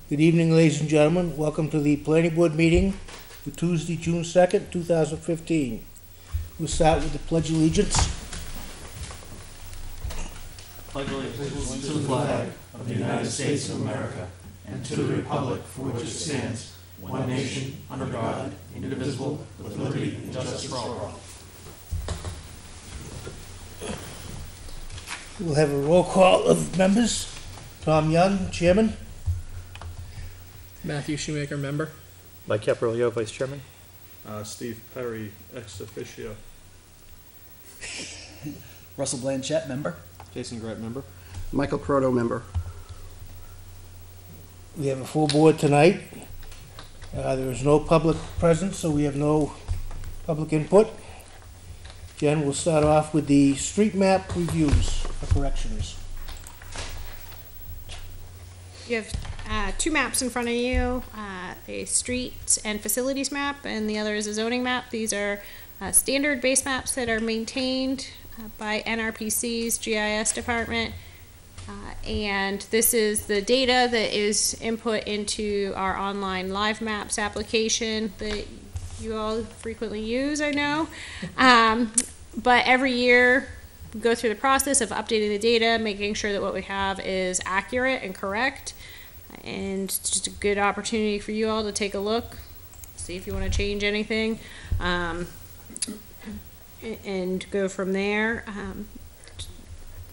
Good evening, ladies and gentlemen. Welcome to the Planning Board meeting for Tuesday, June 2nd, 2015. We'll start with the Pledge of Allegiance. Pledge allegiance to the flag of the United States of America and to the republic for which it stands, one nation, under God, indivisible, with liberty and justice for all. We'll have a roll call of members. Tom Young, Chairman. Matthew Shoemaker, member. Mike Caprilio, Vice Chairman. Steve Perry, ex officio. Russell Blanchett, member. Jason Grant, member. Michael Proto, member. We have a full board tonight. There is no public present, so we have no public input. Jen, we'll start off with the street map reviews for corrections. You have two maps in front of you, a street and facilities map, and the other is a zoning map. These are standard base maps that are maintained by NRPC's GIS department. And this is the data that is input into our online live maps application that you all frequently use, I know. But every year we go through the process of updating the data, making sure that what we have is accurate and correct. And it's just a good opportunity for you all to take a look, see if you want to change anything, and go from there.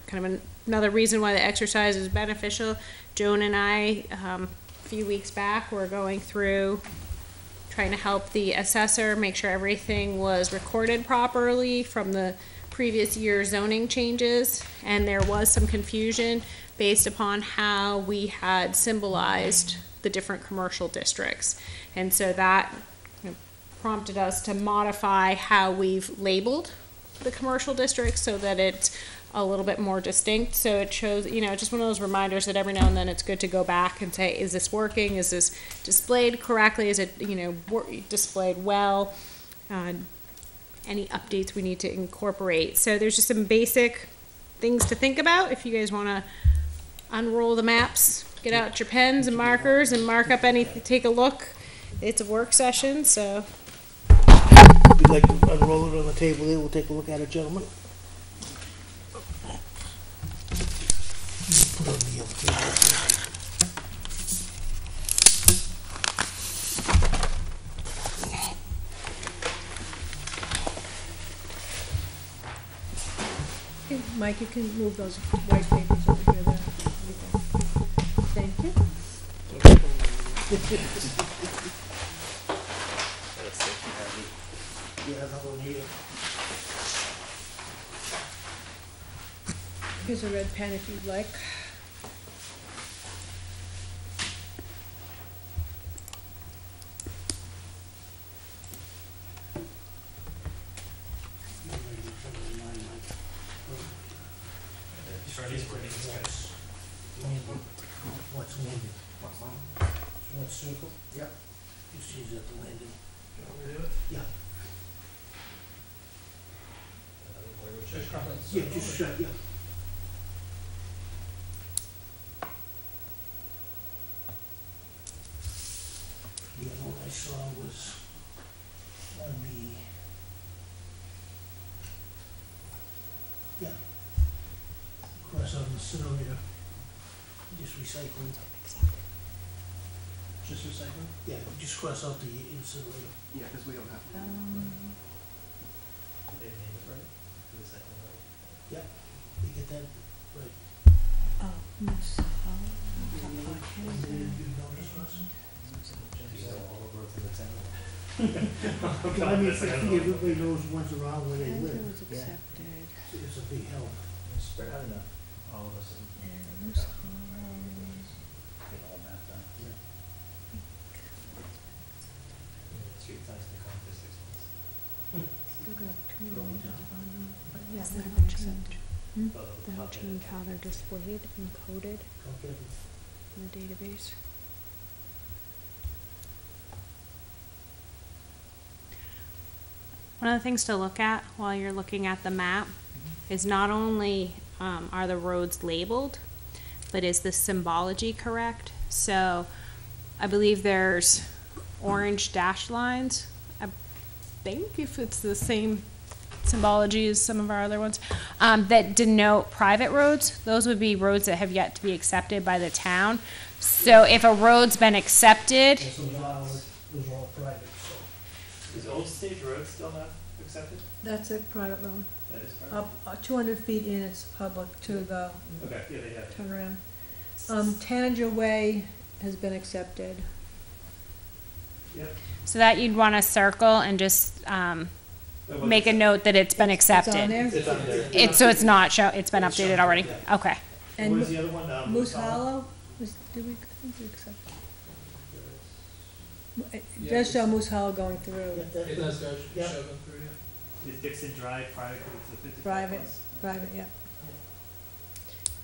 Kind of another reason why the exercise is beneficial. Joan and I, a few weeks back, were going through trying to help the assessor make sure everything was recorded properly from the previous year's zoning changes, and there was some confusion based upon how we had symbolized the different commercial districts. And so that prompted us to modify how we've labeled the commercial districts so that it's a little bit more distinct. So it shows, just one of those reminders that every now and then it's good to go back and say, is this working? Is this displayed correctly? Is it, displayed well? Any updates we need to incorporate. So there's just some basic things to think about if you guys want to unroll the maps, get out your pens and markers and mark up anything, take a look. It's a work session, so. If you'd like to unroll it on the table there, we'll take a look at it, gentlemen. Put it on the table. Okay, Mike, you can move those white papers over here there. Thank you. Yeah, that one here. Here's a red pen if you'd like. What's landing? What's circle? Yep. You see that the landing? Yeah. Yeah, just shut, yeah. Yeah, what I saw was on the, cross out the incinerator, just recycling. Just recycling? Yeah, just cross out the incinerator. Yeah, because we don't have to. They name it right? Recycling right? Yeah, you get that, right. Oh, And then you notice, Russ? All over to the town. Well, I mean, I think everybody knows one's around where they Andrew live. was accepted. It's a big help. Spread out enough, all of us. And this one. Get all mapped out. Yeah. Street size to come for 6 months. Still got 2 rows at the bottom, but yeah, that'll change. That'll change how they're displayed and coded Okay. in the database. One of the things to look at while you're looking at the map is not only are the roads labeled, but is the symbology correct? So I believe there's orange dashed lines. I think if it's the same symbology as some of our other ones, that denote private roads. Those would be roads that have yet to be accepted by the town. So if a road's been accepted, Those are all private, so. Is Old Stage Road still not accepted? That's a private road. That is part Up 200 feet in, it's public to the Okay, yeah, they have it. turnaround. Tanager Way has been accepted. Yep. so that you'd want to circle and just It was make a note that it's been It's on accepted. there. It's on there. It's not show. It's been updated already. Okay. What And was the other one? Moose Hollow, did we, I think we accept? It does show Moose Hollow going through. It does go, yeah. Is Dixon Drive private because it's a 55 Private. plus? Private, yeah.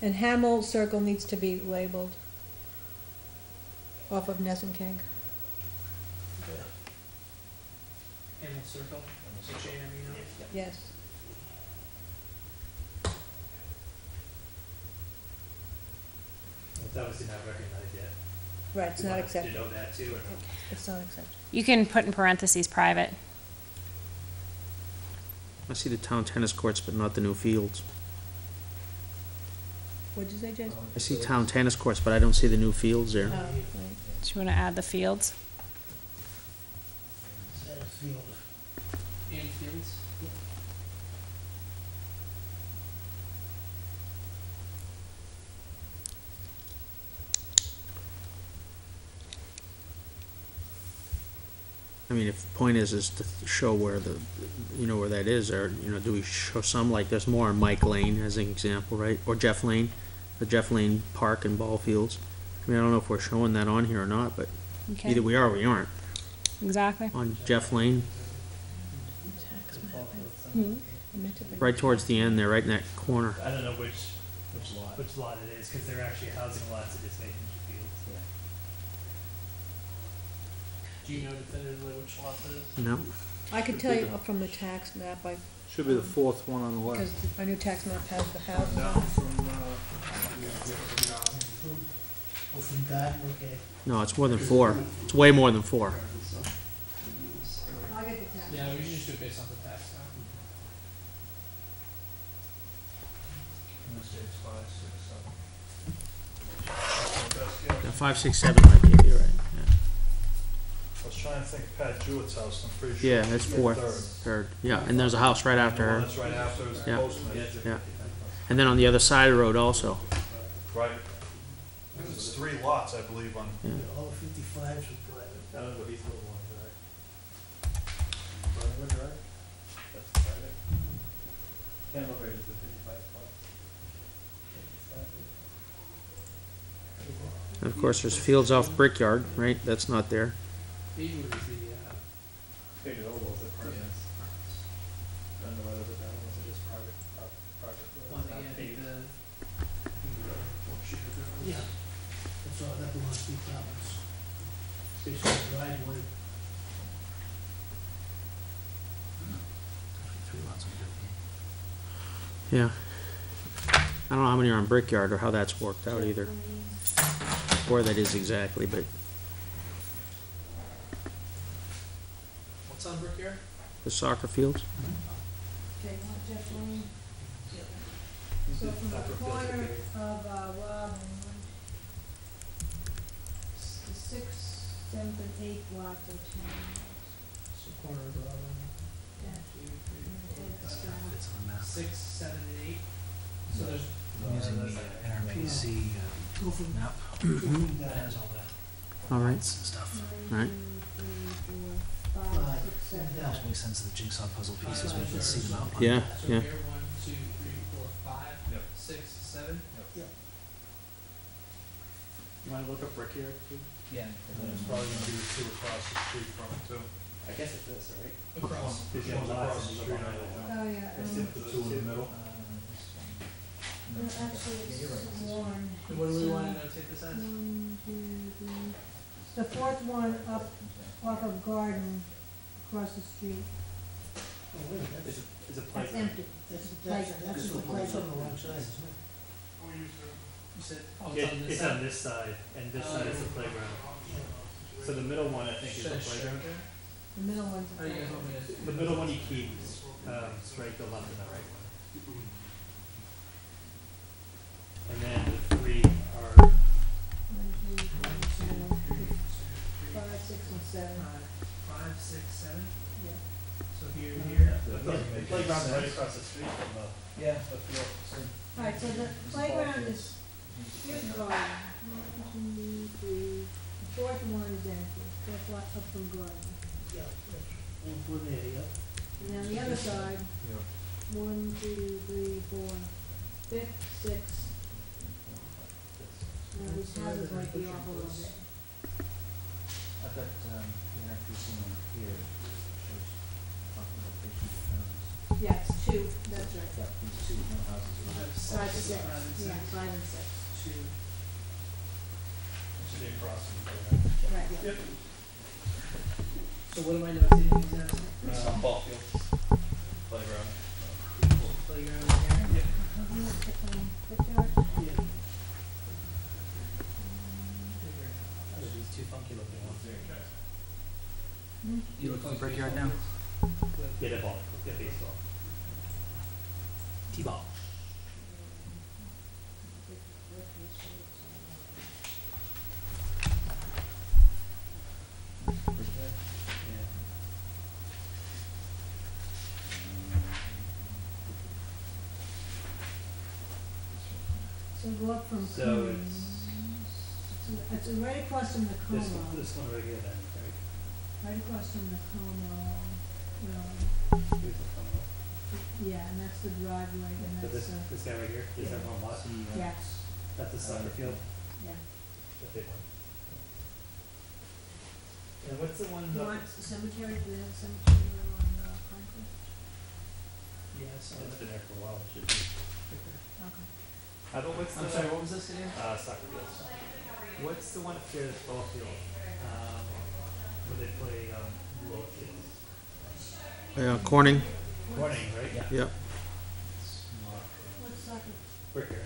And Hamel Circle needs to be labeled off of Nesson-King. Hamel Circle, H-A-M-E-L. Yes. It's obviously not recognized yet. Right, it's You not want us to accepted. know that too, or no? It's not accepted. You can put in parentheses private. I see the town tennis courts, but not the new fields. What'd you say, Jason? I see town tennis courts, but I don't see the new fields there. Oh, right. Do you want to add the fields? That field. And Fields. I mean, if the point is to show where the, where that is, or, do we show some, like, there's more on Mike Lane as an example, right? Or Jeff Lane, the Jeff Lane Park and ball fields. I mean, I don't know if we're showing that on here or not, but Okay. either we are or we aren't. Exactly. On Jeff Lane, Tax map. I meant to bring- right towards the end there, right in that corner. I don't know which lot it is, because they're actually housing lots that just making fields. Do you know definitively which lot it is? No? I could tell you from the tax map, Should be the fourth one on the because our new tax map has the housing. Go from that, okay. No, it's more than four. It's way more than four. I get the tax. Yeah, we should just do it based on the tax now. Yeah, 5, 6, 7 might be it, you're right. I was trying to think of Pat Jewett's house, I'm pretty sure. Yeah, that's it's fourth. third. Third, yeah, and there's a house right after The one her. that's right after is Yeah. Postman. Yeah. And then on the other side of the road also. Right. There's 3 lots, I believe, on, Yeah. All the 55s are private. I don't know what these little ones are. Running Drive? That's private. Campbell Ridge is the 55 plus. And of course, there's fields off Brickyard, right? That's not there. Beechwood is the, Big Oval's apartments. I don't know whether the other ones are just private roads. one that, not paved. Yeah. That's all, that belongs to the apartments. Basically driveway. Yeah. I don't know how many are on Brickyard or how that's worked out either. Where that is exactly, but what's on Brickyard? the soccer fields? Okay, Jeff Lane. So from the corner of, Rob and the 6th, 7th, and 8th lots of town. So corner of Robin. Yeah. It's on the map. 6, 7, and 8. So there's. Using the NRPC, Go from, map. go from That that. has all the All right. lots and stuff. Right. 5, 6, 7. Yeah. Just makes sense of the jigsaw puzzle pieces, we can see them out. Yeah, So yeah. here, 1, 2, 3, 4, 5, Yep. 6, 7. You wanna look up Brickyard too? Yeah. and then it's probably gonna be the 2 across the street from it too. I guess it's this, right? Across. There's Yeah, ones lots across of the stuff street, I behind it. don't know. Oh, yeah. It's The 2 in the middle. Actually, it's 1. And what do we wanna notate this as? 1, 2, 3. The 4th one up off of Garden, across the street. Oh, wait, It's that's, a That's playground. empty. That's the playground. That's this the is on the playground. wrong side, isn't it? You said, oh, Yeah, it's on this it's side? on this side, and this side is the playground. So the middle one, I think, is the playground. The middle one's a How do you guys want me to? The middle one you keep, straight, the left and the right one. And then the three are, 1, 2, 3, 4, 5, 6, and 7. 5, 6, 7. Yeah. So here, here. The playground's right across the street from Yeah. the field. All right, so the playground is, here's the garden. 1, 2, 3. The fourth one is empty. Fourth lot up from garden. Yeah, that's one there, yeah. And then the other side, 1, 2, 3, 4, 5, 6. Now these houses might be off a little bit. I've got, the RFP one here, shows talking locations of houses. Yeah, it's 2, that's right. Yeah, these two no houses. 5, 6, yeah, 5 and 6. Two. It should be across from the playground. Right, yeah. Yep. So what am I notating these as? Ball field, playground. Playground here? Brickyard? These two funky looking ones. You look for Brickyard now? Yeah, they're ball, yeah, baseball. T-ball. Yeah. So go up from So Combs. It's right across from the this Como. one right here then, right? Right across from the Como. Here's the Como. Yeah, and that's the driveway, and So that's, this guy right here, is that one lot? yeah, That's the soccer field, yeah. the big one. And what's the one? You want the cemetery, do they have a cemetery on Franklin? Yeah, so. It's been there for a while, it should be. Okay. But what's the? I'm sorry, what was this again? Soccer field. What's the one up there, the ball field? Where they play, roller fields? Yeah, Corning, Corning, right? yep. What's soccer? Bricker.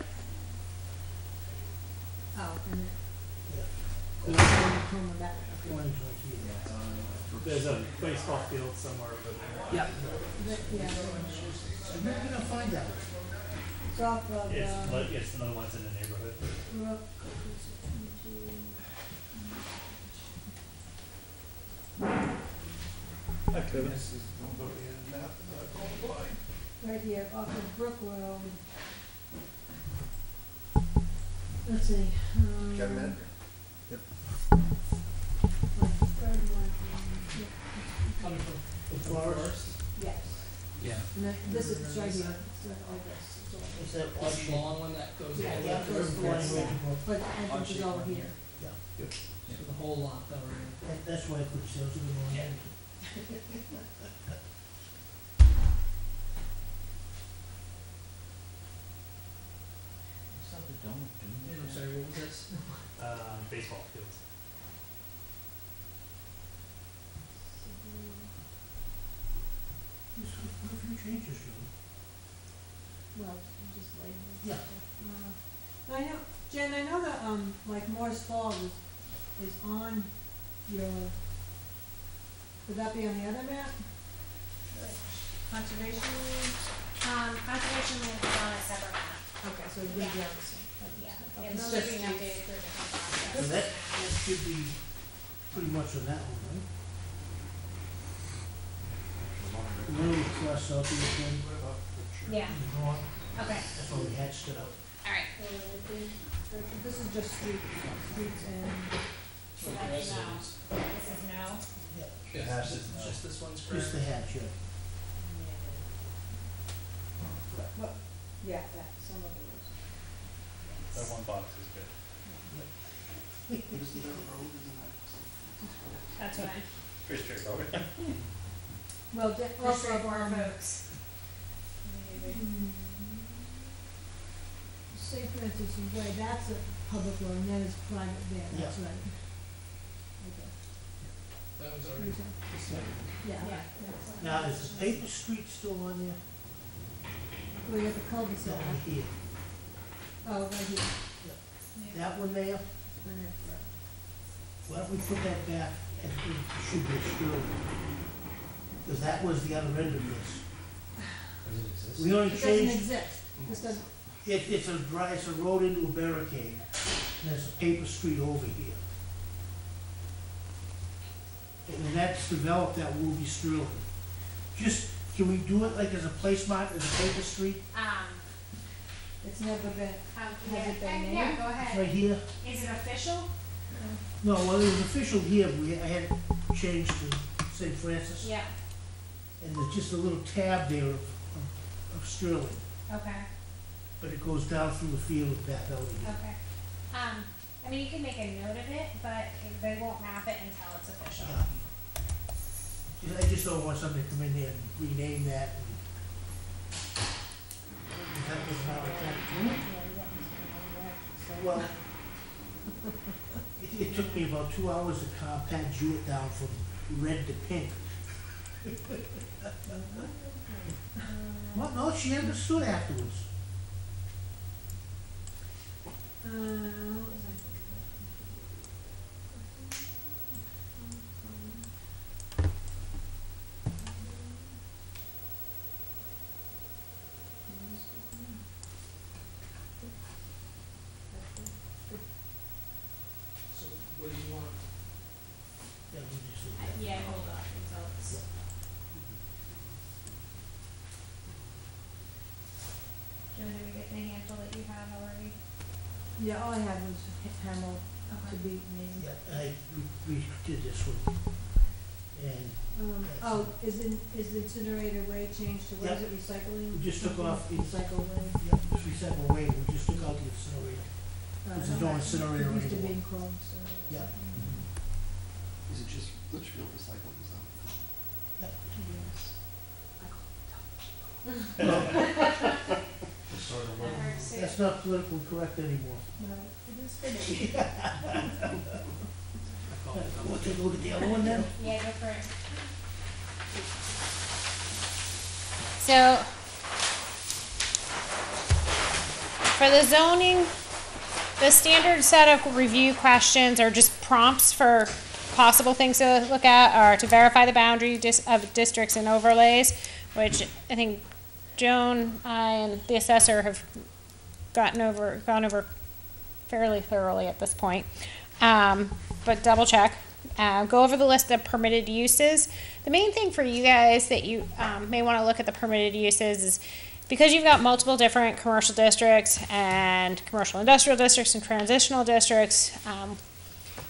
Oh, and then. Yeah. The Como, that way, okay. One's right here. There's a baseball field somewhere over there. Yeah. Yeah. So where are you gonna find that? It's off of, It's another one's in the neighborhood. Brook. Right here, off of Brook Road. Let's see, Got a minute? like the third one, yeah. Coming from The forest? Yes, Yeah. and then this is, it's right here, it's like all this, it's all Is this. that That's the long one that goes. Yeah, all yeah, the way goes through. forward. One way to go. But the entrance is over here. So the whole lot though, right? That's why I put sales in the morning. Yeah, I'm sorry, what was this? Baseball fields. What if you change this, Joe? Well, just labels. Yeah. I know, Jen, I know that, like Morris Falls is on your, would that be on the other map? Conservation, Conservation will be on a separate map. okay, so it would be on the same. Yeah, Okay, it's it's still just being streets. updated through different process. So that should be pretty much on that one, right? A little cross out there, Ken. Yeah, Wrong. okay, That's why we hatched it out. alright, This is just streets and, so that's no, this is no, Yeah, just this one's correct. Just the hatch, yeah. well, yeah, that, some of it is. That one box is good. that's fine, Pretty straightforward. Well, for also, straightforward folks. Say for instance, way, that's a public road, and then it's private there, that's Yeah. right. Okay. That was What already. is that? Yeah, Yeah. that's. Now, is the paper street still on there? We got the cul-de-sac. No, right here. Oh, right here. That one there? It's been there forever. Why don't we put that back as it should be Sterling? Because that was the other end of this. Does it exist? We only It doesn't changed, exist. This doesn't, it's a road into a barricade, and there's a paper street over here. And when that's developed, that will be Sterling. Just, can we do it like as a placemat, as a paper street, it's never been, yeah, has it been yeah, named? go ahead. right here? Is it official? No, well, it was official here, I had it changed to St. Francis. Yeah, And there's just a little tab there of Sterling, okay, but it goes down through the field and back out again. okay. I mean, you can make a note of it, but they won't map it until it's official. I just don't want somebody to come in there and rename that and. That was not a well, it took me about 2 hours to compact Jewett down from red to pink. Well, no, she understood afterwards. What was I thinking So what do you want? Yeah, we just leave that. Yeah, hold off until it's. Joe, did we get the handle that you have already? Yeah, all I had was Hamel to Okay. be named. Yeah, we did this one. And Oh, is the incinerator way changed to, what is Yeah. it, recycling? we just took off, Recycle way? yeah, just recycle away, we just took out the incinerator. There's no incinerator It used to be anymore. in Chrome, so. Yeah. Is it just Litchfield recycling? Is that Yes. I heard Sue. That's not politically correct anymore. No, it is for me. We'll take a look at the other one then. Yeah, go for it. So, for the zoning, the standard set of review questions are just prompts for possible things to look at, or to verify the boundary of districts and overlays, which I think Joan, I, and the assessor have gone over fairly thoroughly at this point. But double check. Go over the list of permitted uses. The main thing for you guys that you may want to look at the permitted uses is because you've got multiple different commercial districts and commercial industrial districts and transitional districts.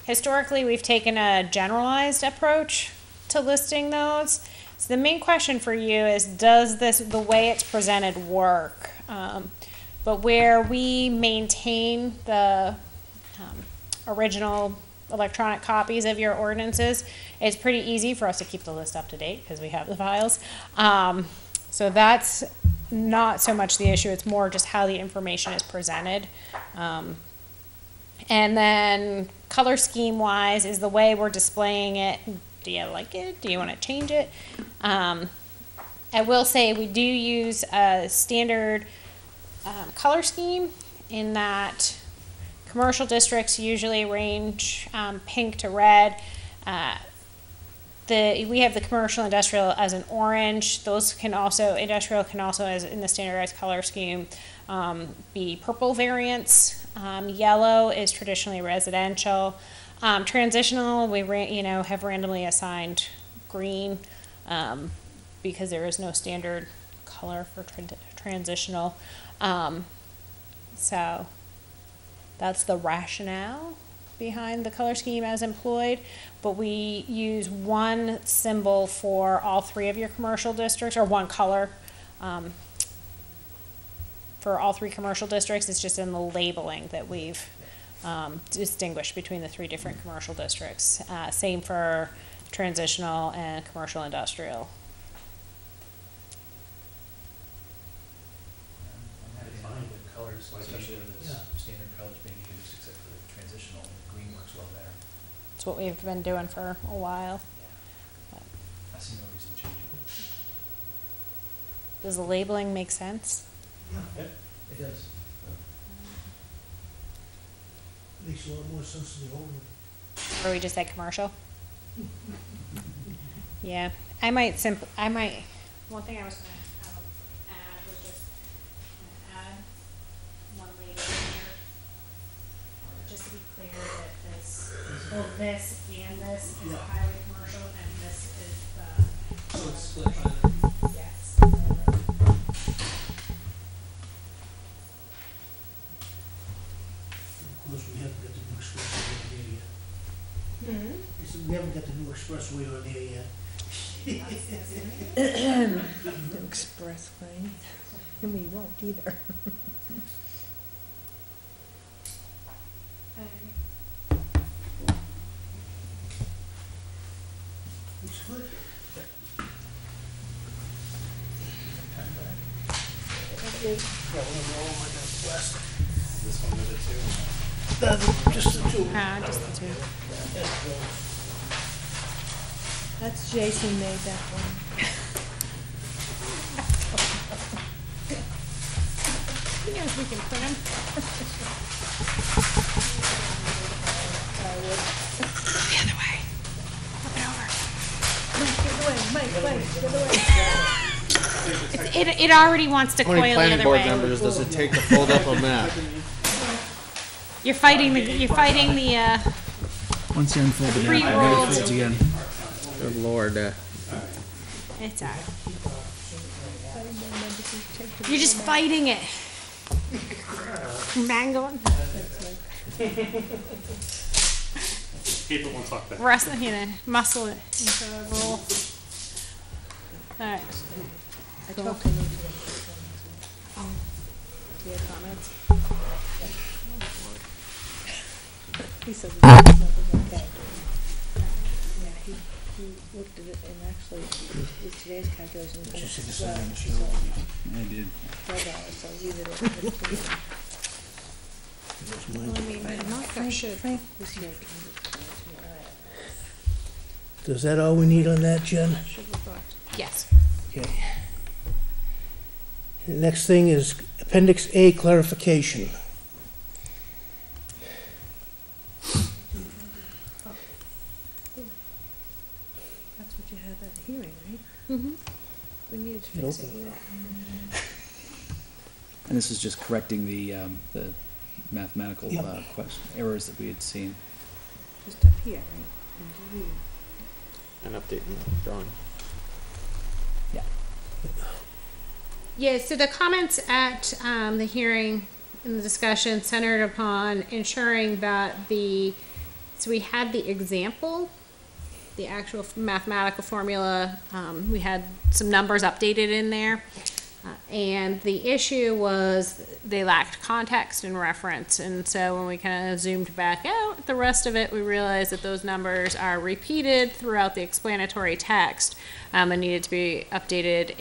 Historically, we've taken a generalized approach to listing those. So the main question for you is, does the way it's presented work? But where we maintain the original electronic copies of your ordinances, it's pretty easy for us to keep the list up to date because we have the files. So that's not so much the issue, it's more just how the information is presented. And then color scheme wise is the way we're displaying it. Do you like it? Do you want to change it? I will say we do use a standard color scheme in that commercial districts usually range pink to red. We have the commercial industrial as an orange. Those can also, industrial can also, as in the standardized color scheme, be purple variants. Yellow is traditionally residential. Transitional, we have randomly assigned green because there is no standard color for transitional. So that's the rationale behind the color scheme as employed, but we use one symbol for all three of your commercial districts, or one color for all three commercial districts. It's just in the labeling that we've distinguished between the three different commercial districts. Same for transitional and commercial industrial. I'm fine with colors, especially with the standard colors being used, except for the transitional, green works well there. It's what we've been doing for a while. I see no reason to change it. Does the labeling make sense? It does. Makes a lot more sense to the old one. Or we just say commercial? Yeah, one thing I was gonna add was just add one later in here. Just to be clear that both this and this is highway commercial and this is So it's split. yes. Of course, we haven't got the new expressway on there yet. I said, we haven't got the new expressway on there yet. Expressway. And we won't either. Looks good. Yeah, we're all like that plastic. This one with it too. Just the two. Just the two. That's Jason made that one. He knows we can print them. The other way. Flip it over. Mike, get away. It already wants to How coil many the planning other board way. members does it take to fold up a map? You're fighting the Once you unfold the map, it Pre-rolled. folds again. Good lord, it's alright. You're just fighting it. Mangling. People won't talk back. Wrestling, muscle it into a roll. Alright. I talked to him. Do you have comments? He said there's nothing like that. Yeah, he looked at it and actually, with today's calculation, it's Just the well, same, so sure. I did. $12, so leave it at 15. I mean, markup should. Frank was here trying to explain to me. Is that all we need on that, Jen? Yes. Okay. The next thing is Appendix A clarification. That's what you had at the hearing, right? Mm-hmm. We needed to It fix it opened. here. And this is just correcting the mathematical Yep. errors that we had seen. Just up here, right? an update in the drawing. Yeah, so the comments at the hearing and the discussion centered upon ensuring that so we had the example, the actual mathematical formula, we had some numbers updated in there. And the issue was they lacked context and reference. And so when we kind of zoomed back out, the rest of it, we realized that those numbers are repeated throughout the explanatory text and needed to be updated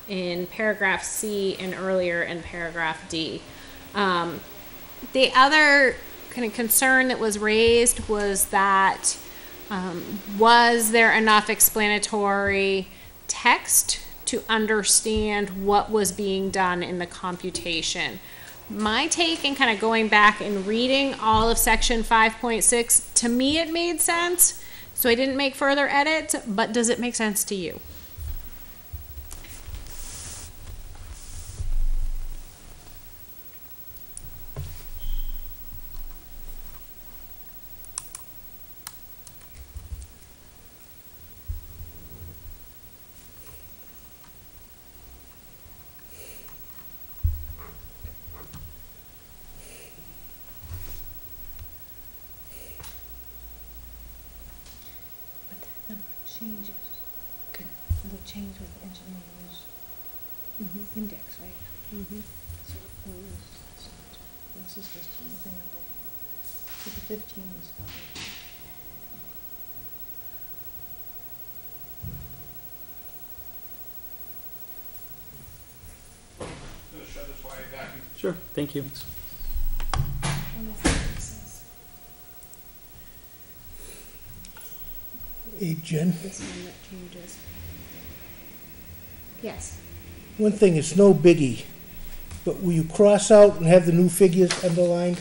in paragraph C and earlier in paragraph D. The other kind of concern that was raised was that was there enough explanatory text to understand what was being done in the computation? My take and kind of going back and reading all of section 5.6, to me it made sense, so I didn't make further edits, but does it make sense to you? But that number changes. Will change with the engineer's index, right? So this is just an example. But the 15 is fine. Sure, thank you. Hey, Jen, This one that changes. Yes. one thing, it's no biggie, but will you cross out and have the new figures underlined?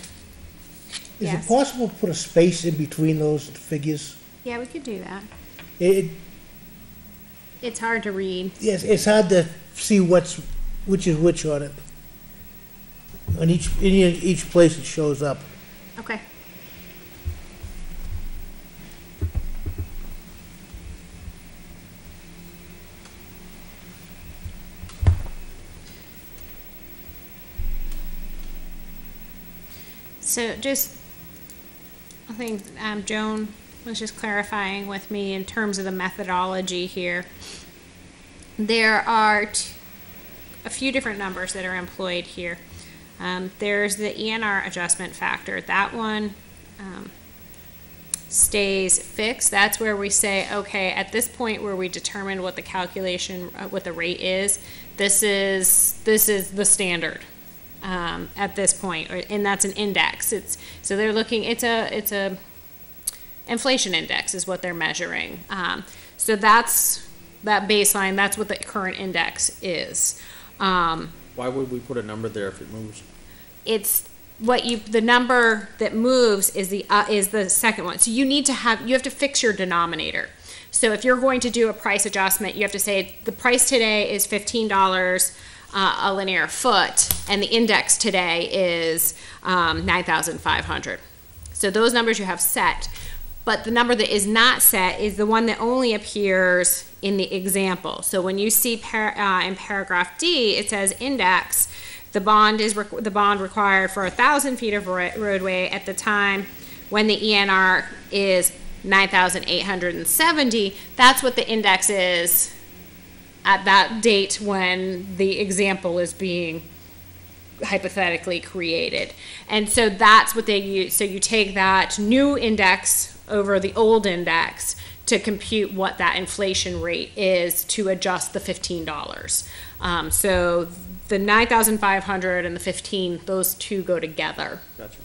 Is it Yes. possible to put a space in between those figures? Yeah, we could do that. It, It's hard to read. yes, it's hard to see which is which on it. On each place it shows up. Okay. So just, I think Joan was just clarifying with me in terms of the methodology here. There are a few different numbers that are employed here. There's the ENR adjustment factor. That one stays fixed. That's where we say, okay, at this point where we determine what the calculation, what the rate is, this is the standard at this point, and that's an index. So they're looking. It's a inflation index is what they're measuring. So that's that baseline. That's what the current index is. Why would we put a number there if it moves? It's the number that moves is the second one. So you have to fix your denominator. So if you're going to do a price adjustment, you have to say the price today is $15 a linear foot, and the index today is 9,500. So those numbers you have set, but the number that is not set is the one that only appears in the example. So when you see in paragraph D, it says index. The bond required for 1,000 feet of roadway at the time when the ENR is 9,870. That's what the index is at that date when the example is being hypothetically created. And so that's what they use. So you take that new index over the old index to compute what that inflation rate is to adjust the $15. So the 9,500 and the 15, those two go together. Gotcha.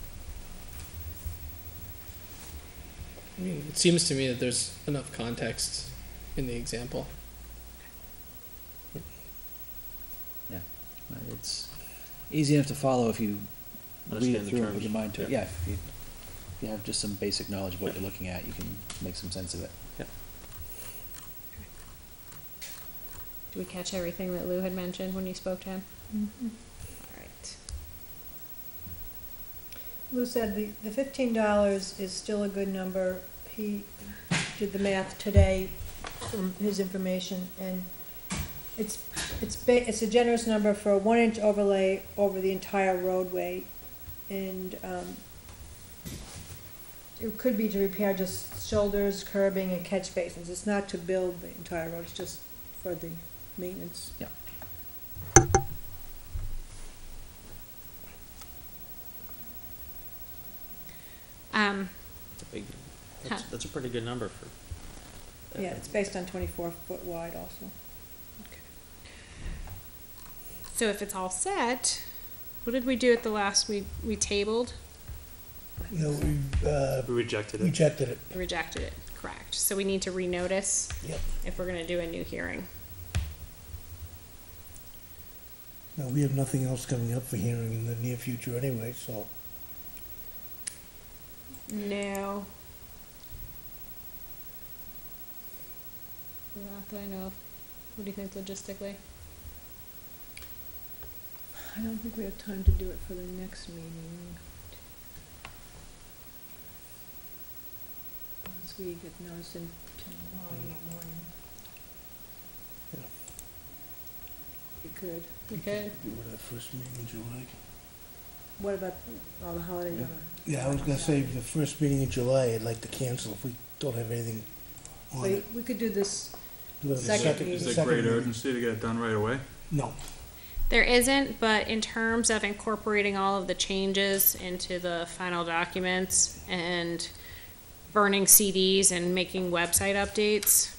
I mean, it seems to me that there's enough context in the example. It's easy enough to follow if you read Understand it the through terms. with your mind to it. Yeah. Yeah, if you have just some basic knowledge of what you're looking at, you can make some sense of it. Did we catch everything that Lou had mentioned when you spoke to him? All right. Lou said the $15 is still a good number. He did the math today from his information, and it's a generous number for a 1-inch overlay over the entire roadway, and it could be to repair just shoulders, curbing, and catch basins. It's not to build the entire road, it's just for the maintenance. Yeah. That's a pretty good number for. Yeah, it's based on 24 foot wide also. So if it's all set, what did we do at the last, we tabled? No, We rejected it. rejected it. Rejected it, correct. So we need to renotice Yep. if we're gonna do a new hearing. No, we have nothing else coming up for hearing in the near future anyway, so. No. Not that I know of. What do you think logistically? I don't think we have time to do it for the next meeting. Unless we get notice in tomorrow morning. We could. We could. Do it at the first meeting in July. What about all the holidays on? Yeah, I was gonna say, the first meeting in July, I'd like to cancel if we don't have anything on So it. we could do this, Do it at the Second second- meeting. the Is second it great meeting. urgency to get it done right away? No. There isn't, but in terms of incorporating all of the changes into the final documents and burning CDs and making website updates,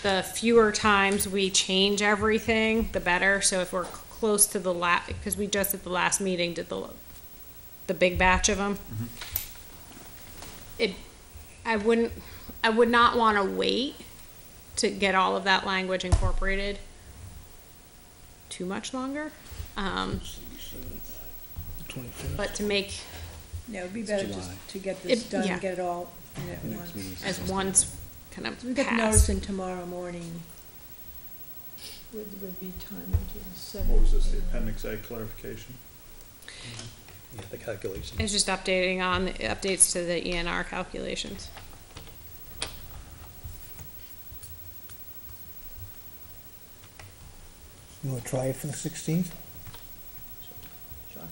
the fewer times we change everything, the better. So if we're close to the because we just at the last meeting did the big batch of them. I would not want to wait to get all of that language incorporated too much longer. 21st. But to make Yeah, it'd be better July. just to get this It- done, yeah. and get it all in at The next once. meeting's As supposed to be- one's kind of So we get the passed. notice in tomorrow morning. Would be time until the 7th. What was this, the appendix A clarification? Yeah, the calculation. It's just updating on, updates to the ENR calculations. You wanna try it for the 16th? Sure.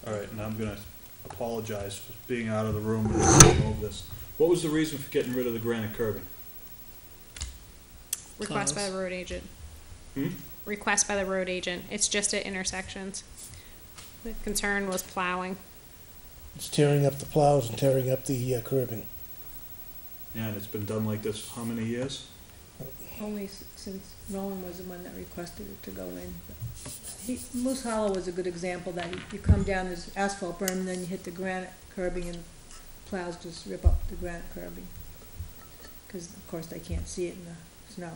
All right, and I'm gonna apologize for being out of the room and going over this. What was the reason for getting rid of the granite curbing? Request by the road agent. Hmm? Request by the road agent. It's just at intersections. The concern was plowing. It's tearing up the plows and tearing up the curbing. Yeah, and it's been done like this for how many years? Only since Roland was the one that requested it to go in. Moose Hollow was a good example that you come down this asphalt berm and then you hit the granite curbing and plows just rip up the granite curbing. Cause of course they can't see it in the snow.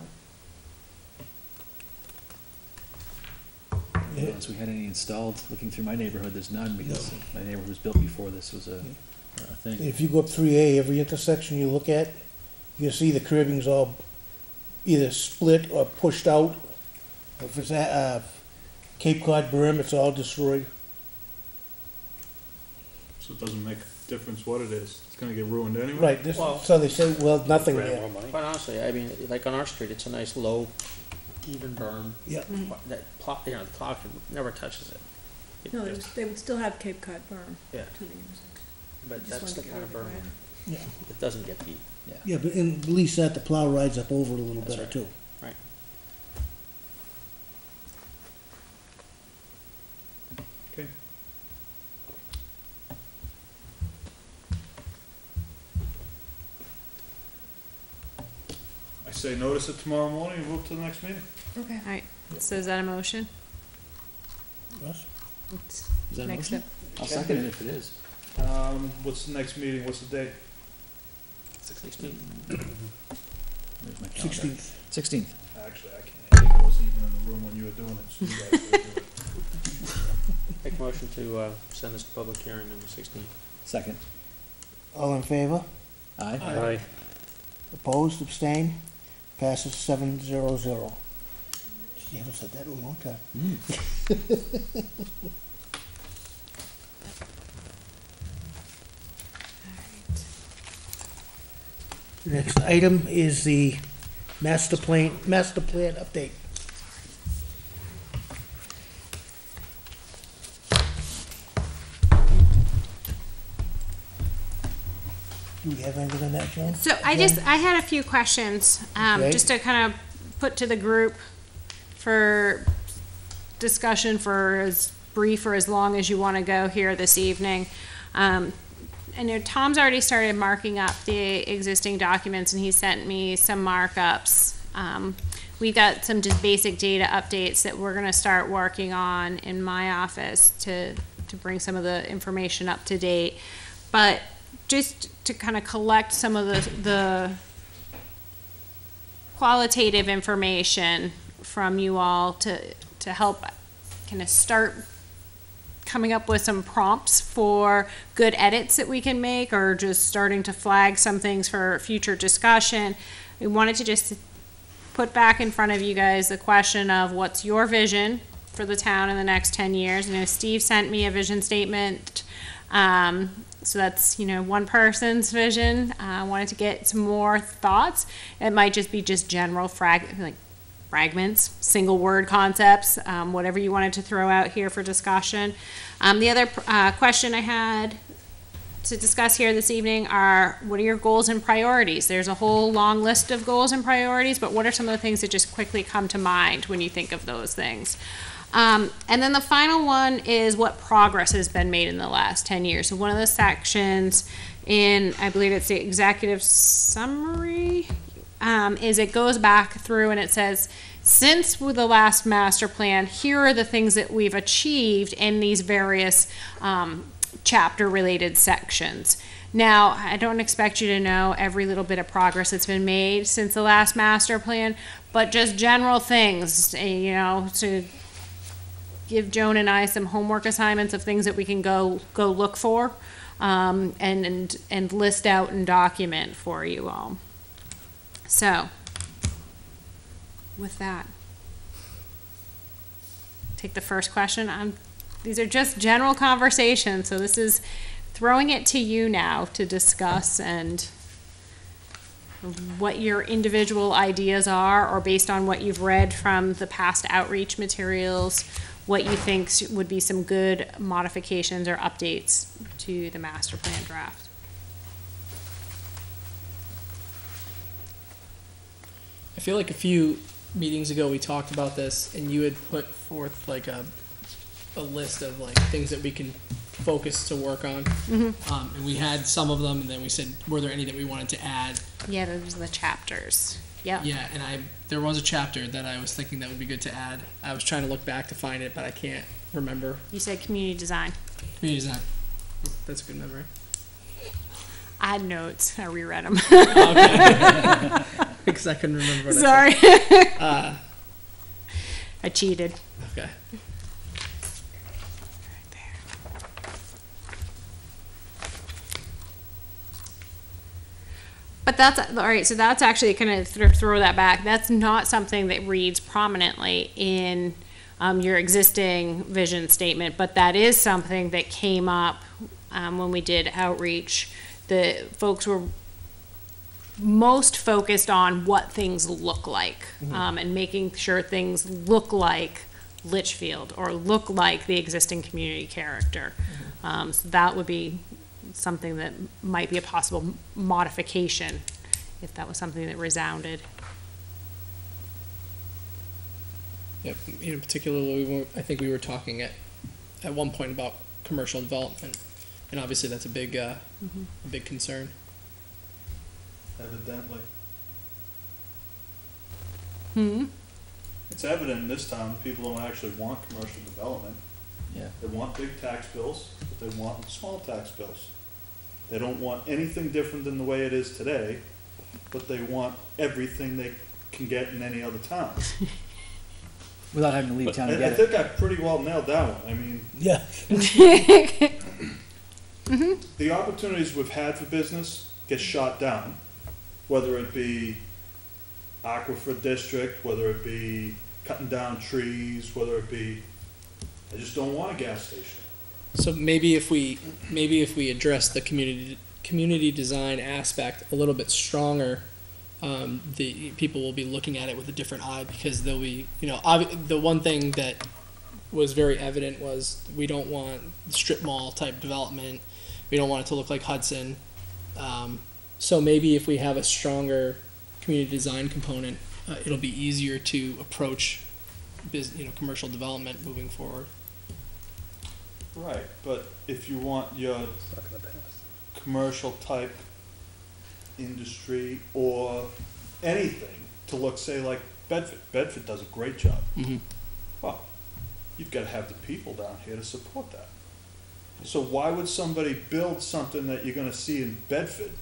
Once we had any installed, looking through my neighborhood, there's none, because my neighborhood was built before this was a thing. If you go up 3A, every intersection you look at, you see the curbing's all either split or pushed out. If it's a Cape Cod berm, it's all destroyed. So it doesn't make a difference what it is. It's gonna get ruined anyway. Right, this, Well- so they say, well, nothing Grant there. more money. Quite honestly, I mean, like on our street, it's a nice low, even berm. Yeah. That plow, you know, the plow never touches it. It No, just- they would still have Cape Cod berm Yeah, to the intersection. but Just that's wanted the to get kind of rid berm, of it. Yeah, it doesn't get beat. yeah, but in, at least that, the plow rides up over it a little That's better right. too. Right. Okay. I say notice it tomorrow morning and move to the next meeting. Okay. Alright, so is that a motion? Russ? It's Is that a next motion? up. I'll second it if it is. What's the next meeting? What's the date? 16. There's my calendar. 16th. 16th. Actually, I can't. I wasn't even in the room when you were doing it, so you guys will do it. Make a motion to, send this to public hearing on the 16th. Second. All in favor? Aye. Aye. Opposed, abstained? Passes 7-0-0. You haven't said that in a long time. The next item is the master plan update. Do we have anything on that, Joan? So I had a few questions, Okay. just to kind of put to the group for discussion for as brief or as long as you want to go here this evening. I know Tom's already started marking up the existing documents and he sent me some markups. We got some just basic data updates that we're gonna start working on in my office to bring some of the information up to date. But just to kind of collect some of the qualitative information from you all to help kind of start coming up with some prompts for good edits that we can make, or just starting to flag some things for future discussion. We wanted to just put back in front of you guys the question of what's your vision for the town in the next 10 years. You know, Steve sent me a vision statement. So that's, one person's vision. I wanted to get some more thoughts. It might just be just general fragments, single word concepts, whatever you wanted to throw out here for discussion. The other question I had to discuss here this evening are, what are your goals and priorities? There's a whole long list of goals and priorities, but what are some of the things that just quickly come to mind when you think of those things? And then the final one is what progress has been made in the last 10 years. So one of the sections in, I believe it's the executive summary, is it goes back through and it says, since with the last master plan, here are the things that we've achieved in these various chapter related sections. Now, I don't expect you to know every little bit of progress that's been made since the last master plan, but just general things, to give Joan and I some homework assignments of things that we can go look for, and list out and document for you all. So, with that, take the first question. These are just general conversations, so this is throwing it to you now to discuss and what your individual ideas are, or based on what you've read from the past outreach materials, what you think would be some good modifications or updates to the master plan draft. I feel like a few meetings ago we talked about this, and you had put forth like a list of like things that we can focus to work on. And we had some of them, and then we said, were there any that we wanted to add? Yeah, those are the chapters. Yep. Yeah, and there was a chapter that I was thinking that would be good to add. I was trying to look back to find it, but I can't remember. You said community design. Community design. That's a good memory. I had notes. I reread them. Okay. Because I couldn't remember what Sorry. I said. I cheated. Okay. But that's all right. So that's actually kind of throw that back. That's not something that reads prominently in your existing vision statement, but that is something that came up when we did outreach. The folks were most focused on what things look like, and making sure things look like Litchfield or look like the existing community character. So that would be something that might be a possible modification if that was something that resounded. Yep. Particularly, I think we were talking at one point about commercial development, and obviously that's a big concern. Evidently. Hmm. It's evident in this town that people don't actually want commercial development. Yeah. They want big tax bills, but they want small tax bills. They don't want anything different than the way it is today, but they want everything they can get in any other town. Without having to leave town I to get think I pretty well nailed that one. I mean, Yeah. the opportunities we've had for business get shot down, whether it be Aquifer District, whether it be cutting down trees, whether it be, I just don't want a gas station. So maybe if we address the community design aspect a little bit stronger, the people will be looking at it with a different eye, because they'll be, the one thing that was very evident was we don't want strip mall type development. We don't want it to look like Hudson. So maybe if we have a stronger community design component, it'll be easier to approach commercial development moving forward. Right, but if you want your commercial type industry or anything to look, say, like Bedford. Bedford does a great job. Well, you've got to have the people down here to support that. So why would somebody build something that you're going to see in Bedford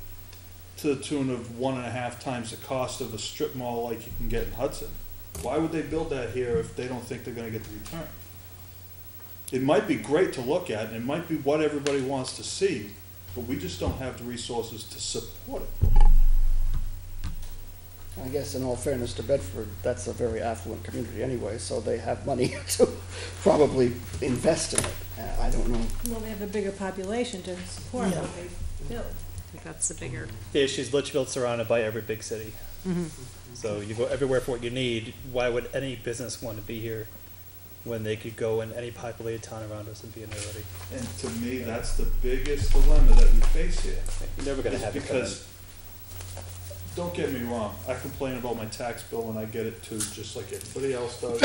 to the tune of 1.5 times the cost of a strip mall like you can get in Hudson? Why would they build that here if they don't think they're going to get the return? It might be great to look at, and it might be what everybody wants to see, but we just don't have the resources to support it. I guess in all fairness to Bedford, that's a very affluent community anyway, so they have money to probably invest in it. I don't know. Well, they have a bigger population to support what they build. I think that's the bigger. The issue is Litchfield's surrounded by every big city. So you go everywhere for what you need. Why would any business want to be here when they could go in any populated town around us and be in there already? And to me, that's the biggest dilemma that we face here. You're never going to Is have it come in. because, don't get me wrong, I complain about my tax bill and I get it too, just like everybody else does.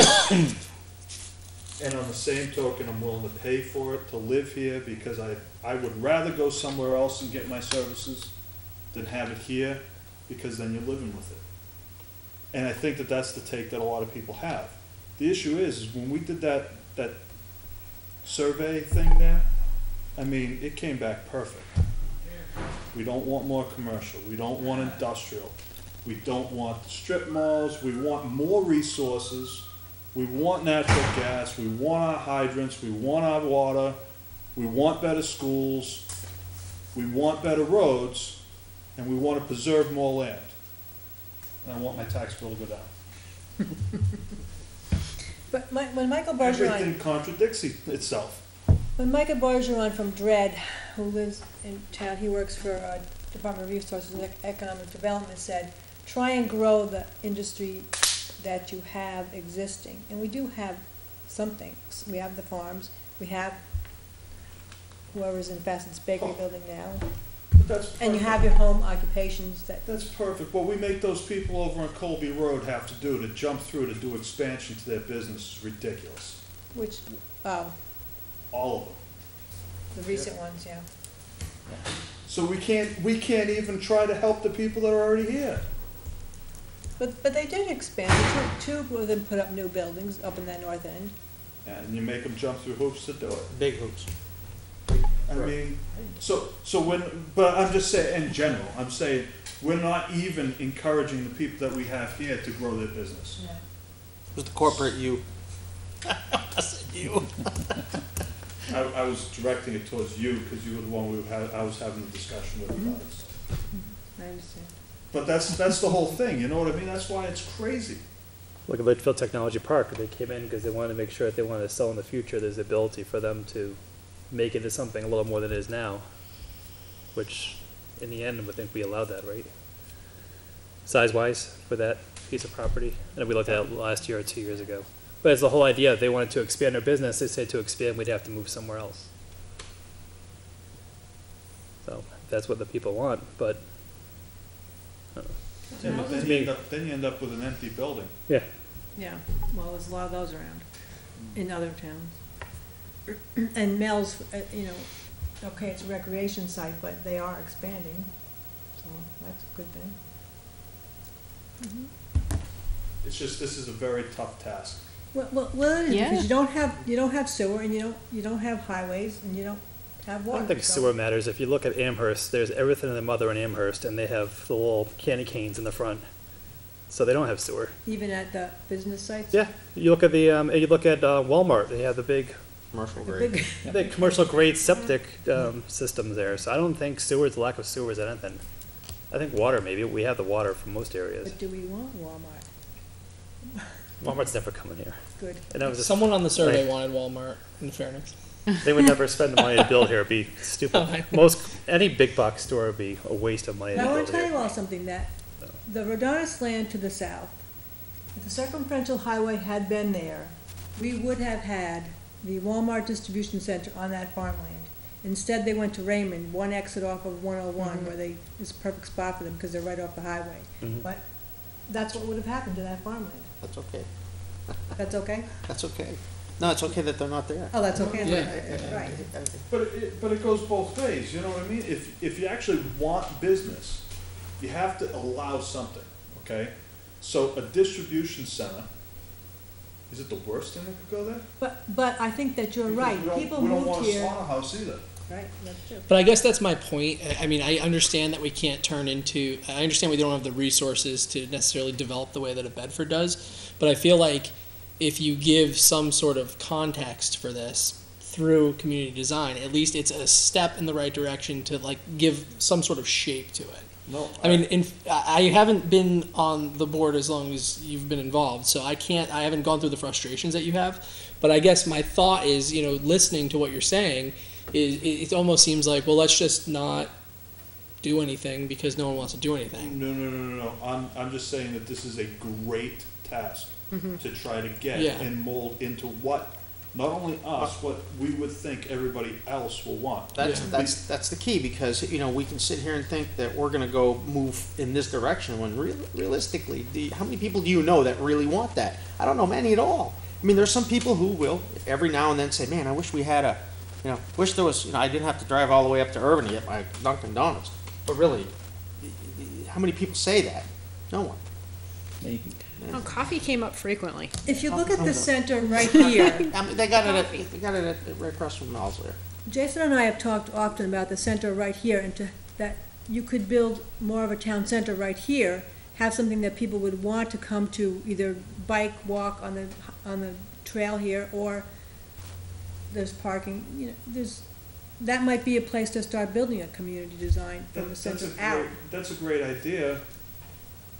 And on the same token, I'm willing to pay for it, to live here, because I would rather go somewhere else and get my services than have it here, because then you're living with it. And I think that that's the take that a lot of people have. The issue is when we did that survey thing there, I mean, it came back perfect. We don't want more commercial. We don't want industrial. We don't want strip malls. We want more resources. We want natural gas. We want our hydrants. We want our water. We want better schools. We want better roads. And we want to preserve more land. And I want my tax bill to go down. But when Michael Bergeron, Everything contradicts itself. when Michael Bergeron from DRED, who lives in town, he works for Department of Resources and Economic Development, said, try and grow the industry that you have existing. And we do have some things. We have the farms, we have whoever's in Fesson's Bakery building now, But that's perfect. and you have your home occupations that, That's perfect. What we make those people over on Colby Road have to do to jump through to do expansion to their business is ridiculous. which, oh, All of them. the recent ones, yeah. So we can't even try to help the people that are already here. But they did expand. Two of them put up new buildings up in that north end. And you make them jump through hoops to do it. Big hoops. I mean, but I'm just saying, in general, I'm saying, we're not even encouraging the people that we have here to grow their business. Yeah. It was the corporate you. I said you. I was directing it towards you, because you were the one I was having the discussion with about it. I understand. But that's the whole thing, you know what I mean? That's why it's crazy. Look at Litchfield Technology Park. They came in because they wanted to make sure if they wanted to sell in the future, there's the ability for them to make it into something a little more than it is now. Which, in the end, I think we allowed that, right? Size-wise, for that piece of property. And we looked at it last year or 2 years ago. But it's the whole idea. If they wanted to expand their business, they said to expand, we'd have to move somewhere else. So, that's what the people want, but, I don't know. Yeah, but then you end up with an empty building. Yeah. Yeah, well, there's a lot of those around in other towns. And Mel's, okay, it's a recreation site, but they are expanding, so that's a good thing. It's just, this is a very tough task. Well, it is, Yeah. because you don't have sewer, and you don't have highways, and you don't have I water. don't think so- sewer matters. If you look at Amherst, there's everything in the mother in Amherst, and they have the little candy canes in the front. So they don't have sewer. Even at the business sites? Yeah, you look at Walmart, they have the big Commercial The grade. big, commercial grade septic systems there. So I don't think lack of sewer is anything. I think water, maybe. We have the water from most areas. but do we want Walmart? Walmart's never coming here. Good. And that was just, Someone on the survey wanted Walmart, in fairness. they would never spend the money to build here. It'd be stupid. Oh, Any big box store would be a waste of money to Now, I want build to tell you here. all something, that So. the Rodonis land to the south, if the circumferential highway had been there, we would have had the Walmart distribution center on that farmland. Instead, they went to Raymond, one exit off of 101, where it's a perfect spot for them, because they're right off the highway. Mhm. But that's what would have happened to that farmland. That's okay. That's okay? That's okay. No, it's okay that they're not there. Oh, that's okay, Yeah. right. But it goes both ways, you know what I mean? If you actually want business, you have to allow something, okay? So a distribution center, is it the worst thing that could go there? But I think that you're right. People We don't moved want a here. slaughterhouse either. Right, that's true. But I guess that's my point. I mean, I understand that we can't I understand we don't have the resources to necessarily develop the way that a Bedford does, but I feel like if you give some sort of context for this through community design, at least it's a step in the right direction to like give some sort of shape to it. No. I mean, I haven't been on the board as long as you've been involved, so I haven't gone through the frustrations that you have, but I guess my thought is, listening to what you're saying, it almost seems like, well, let's just not do anything because no one wants to do anything. No. I'm just saying that this is a great task to try to get Yeah. and mold into what, not only us, what we would think everybody else will want. That's the key, because we can sit here and think that we're going to go move in this direction when realistically, how many people do you know that really want that? I don't know many at all. I mean, there's some people who will every now and then say, "Man, I wish we had wish there was, I didn't have to drive all the way up to Irvine to get my Dunkin' Donuts." But really, how many people say that? No one. Maybe. Oh, coffee came up frequently. If you look at the center right here, They got it right across from Mel's there. Jason and I have talked often about the center right here, and that you could build more of a town center right here, have something that people would want to come to, either bike, walk on the trail here, or there's parking, you know, that might be a place to start building a community design from the center out. That's a great idea.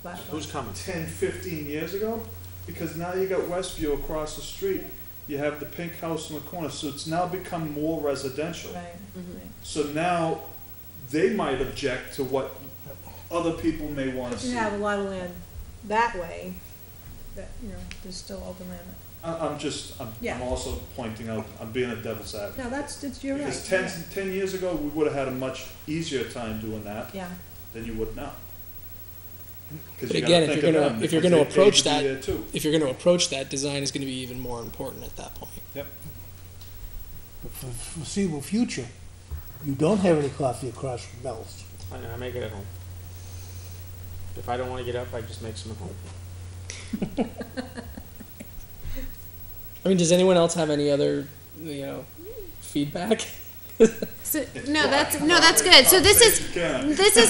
But- Who's coming? 10, 15 years ago, because now you got Westview across the street. You have the pink house in the corner, so it's now become more residential. Right, Mm-hmm. right. So now they might object to what other people may want to But you see. have a lot of land that way, that, you know, there's still open land. I'm also pointing out, I'm being a devil's advocate. No, you're right. Because 10 years ago, we would have had a much easier time doing that Yeah. than you would now. 'Cause But you gotta again, think of them, if you're because gonna they approach paid to be that, there too. if you're gonna approach that, design is gonna be even more important at that point. But for the foreseeable future, you don't have any coffee across from Mel's. I make it at home. If I don't wanna get up, I just make some at home. I mean, does anyone else have any other, you know, feedback? So, no, that's good. So this is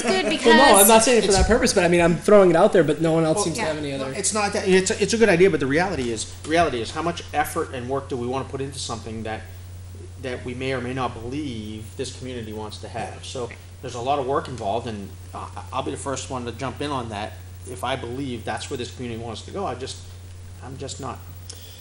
good because. Well, no, I'm not saying it for that purpose, but I mean, I'm throwing it out there, but no one else seems to yeah. have any other. It's not that, it's a good idea, but the reality is how much effort and work do we wanna put into something that we may or may not believe this community wants to have? So there's a lot of work involved, and I'll be the first one to jump in on that. If I believe that's where this community wants to go, I'm just not,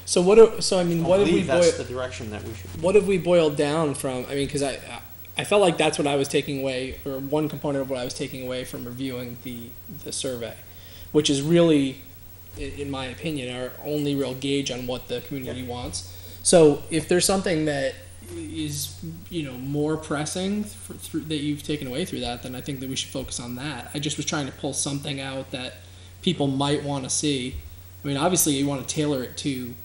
So what have we believe that's the direction that we should. what have we boiled down from? I mean, because I felt like that's what I was taking away, or one component of what I was taking away from reviewing the survey, which is really, in my opinion, our only real gauge on what the community wants. So if there's something that is, you know, more pressing that you've taken away through that, then I think that we should focus on that. I just was trying to pull something out that people might want to see. I mean, obviously you want to tailor it to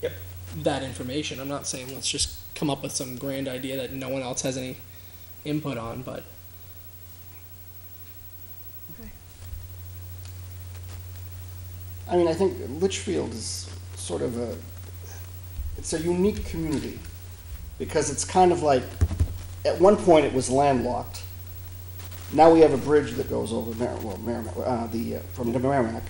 that information. I'm not saying let's just come up with some grand idea that no one else has any input on, but I mean, I think Litchfield is sort of it's a unique community, because it's kind of like, at one point it was landlocked. Now we have a bridge that goes over Merrimack, from the Merrimack.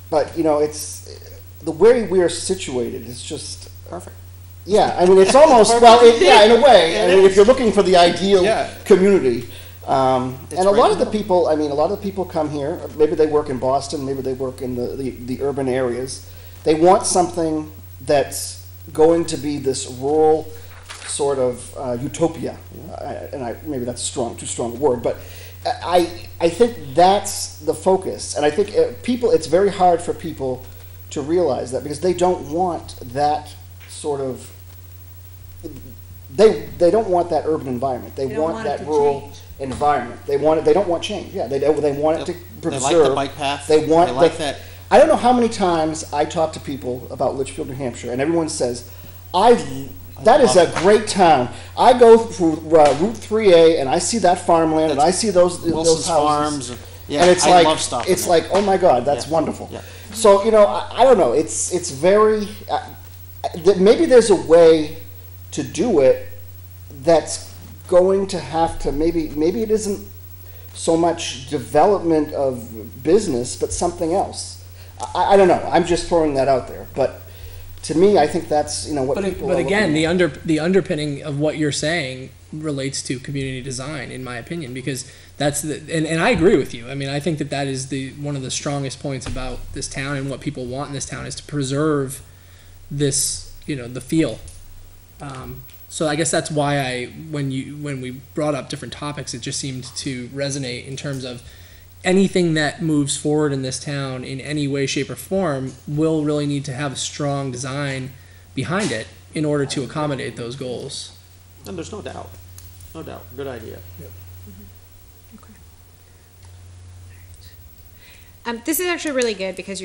But, you know, it's, the way we are situated is just. Perfect. Yeah, I mean, it's almost, in a way. I mean, if you're looking for the ideal community. And a lot of the people come here, maybe they work in Boston, maybe they work in the urban areas. They want something that's going to be this rural sort of utopia. Maybe that's too strong a word, but I think that's the focus. And I think it's very hard for people to realize that, because they don't want that sort of, they don't want that urban environment. They want that rural environment. They don't want change. Yeah, they want it to preserve. They like the bike path. They want that. I don't know how many times I talk to people about Litchfield, New Hampshire, and everyone says, that is a great town. I go through Route 3A and I see that farmland and I see those Wilson's houses. Farms. Yeah, And it's I love stopping it's there. like, oh my God, that's wonderful. Yeah. So, you know, I don't know. It's very, maybe there's a way to do it that's going to have to, maybe it isn't so much development of business, but something else. I don't know. I'm just throwing that out there. But to me, I think that's, you know, what people but are again, looking at. the underpinning of what you're saying relates to community design, in my opinion, because that's and I agree with you. I mean, I think that is one of the strongest points about this town, and what people want in this town is to preserve this, you know, the feel. So I guess that's why when we brought up different topics, it just seemed to resonate in terms of anything that moves forward in this town in any way, shape, or form will really need to have a strong design behind it in order to accommodate those goals. And there's no doubt. Good idea. This is actually really good because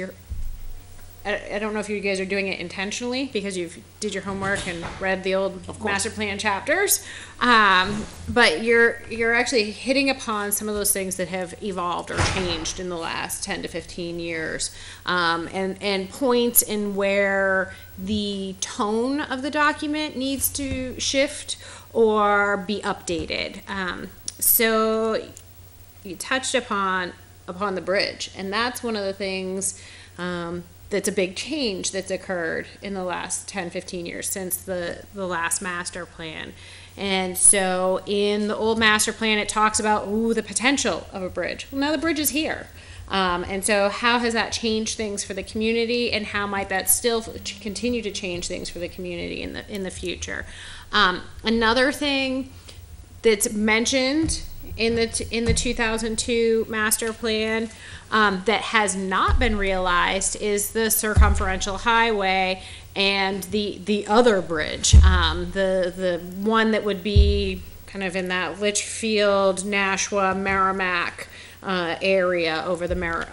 I don't know if you guys are doing it intentionally because you did your homework and read the old master plan chapters, but you're actually hitting upon some of those things that have evolved or changed in the last 10 to 15 years, and points in where the tone of the document needs to shift or be updated. So you touched upon the bridge, and that's one of the things that's a big change that's occurred in the last 10, 15 years since the last master plan. And so in the old master plan, it talks about, the potential of a bridge. Well, now the bridge is here. And so how has that changed things for the community, and how might that still continue to change things for the community in the future? Another thing that's mentioned in the 2002 master plan that has not been realized is the circumferential highway and the other bridge, the one that would be kind of in that Litchfield, Nashua, Merrimack area over the Merrimack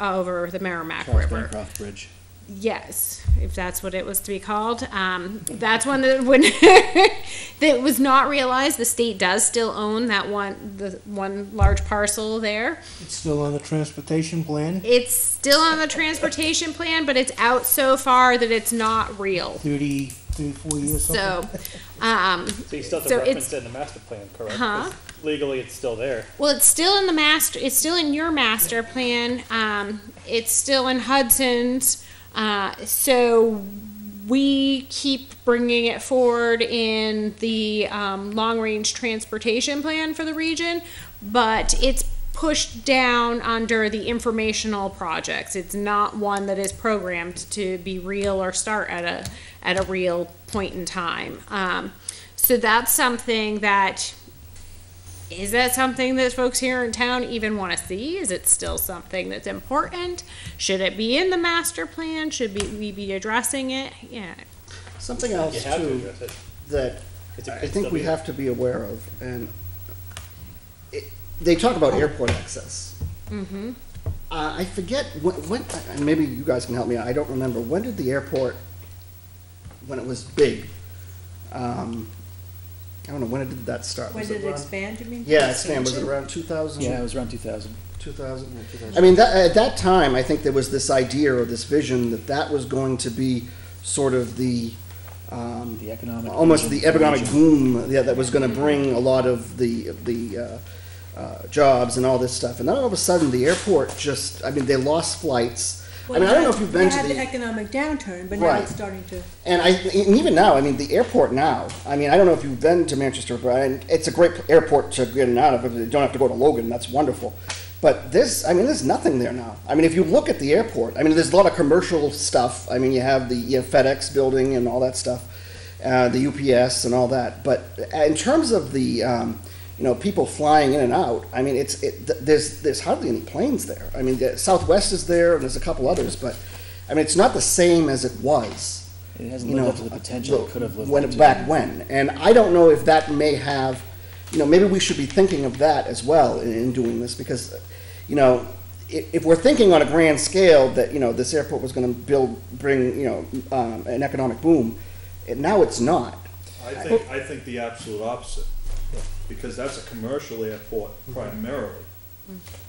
Charles River. Bancroft Bridge. Yes, if that's what it was to be called. That's one that that was not realized. The state does still own the one large parcel there. It's still on the transportation plan, It's still on the transportation plan, but it's out so far that it's not real. 34 years, something. So, So you still have to So reference it's- it in the master plan, correct? Huh? 'Cause legally, it's still there. well, it's still in the master. It's still in your master plan. It's still in Hudson's. So we keep bringing it forward in the long-range transportation plan for the region, but it's pushed down under the informational projects. It's not one that is programmed to be real or start at a real point in time. So that's something that. Is that something that folks here in town even want to see? Is it still something that's important? Should it be in the master plan? Should we be addressing it? Yeah. Something else You have to too address it. that It's I think we have to be aware of, and they talk about airport access. Mm-hmm. I forget when, and maybe you guys can help me out, I don't remember, when did the airport, when it was big, I don't know, when did that start? When Was did it around- expand, you mean? Yeah, expand, was it around 2000? Yeah, it was around 2000. 2000? I mean, at that time, I think there was this idea or this vision that was going to be sort of the, The economic. almost engine the of economic region. boom, that was gonna bring a lot of the jobs and all this stuff. And then all of a sudden, the airport just, I mean, they lost flights. I mean, I don't know if you've been to They the. had the economic downturn, but now Right. it's starting to. And even now, I mean, the airport now, I mean, I don't know if you've been to Manchester, but it's a great airport to get in and out of. You don't have to go to Logan, that's wonderful. But there's nothing there now. I mean, if you look at the airport, I mean, there's a lot of commercial stuff. I mean, you have FedEx building and all that stuff, the UPS and all that. But in terms of the, people flying in and out, I mean, there's hardly any planes there. I mean, Southwest is there, and there's a couple others, but, I mean, it's not the same as it was. It hasn't lived up to the potential it could have lived up to. Back when. And I don't know if that may have, maybe we should be thinking of that as well in doing this, because, if we're thinking on a grand scale that, this airport was gonna bring, an economic boom, now it's not. I think the absolute opposite, because that's a commercial airport primarily.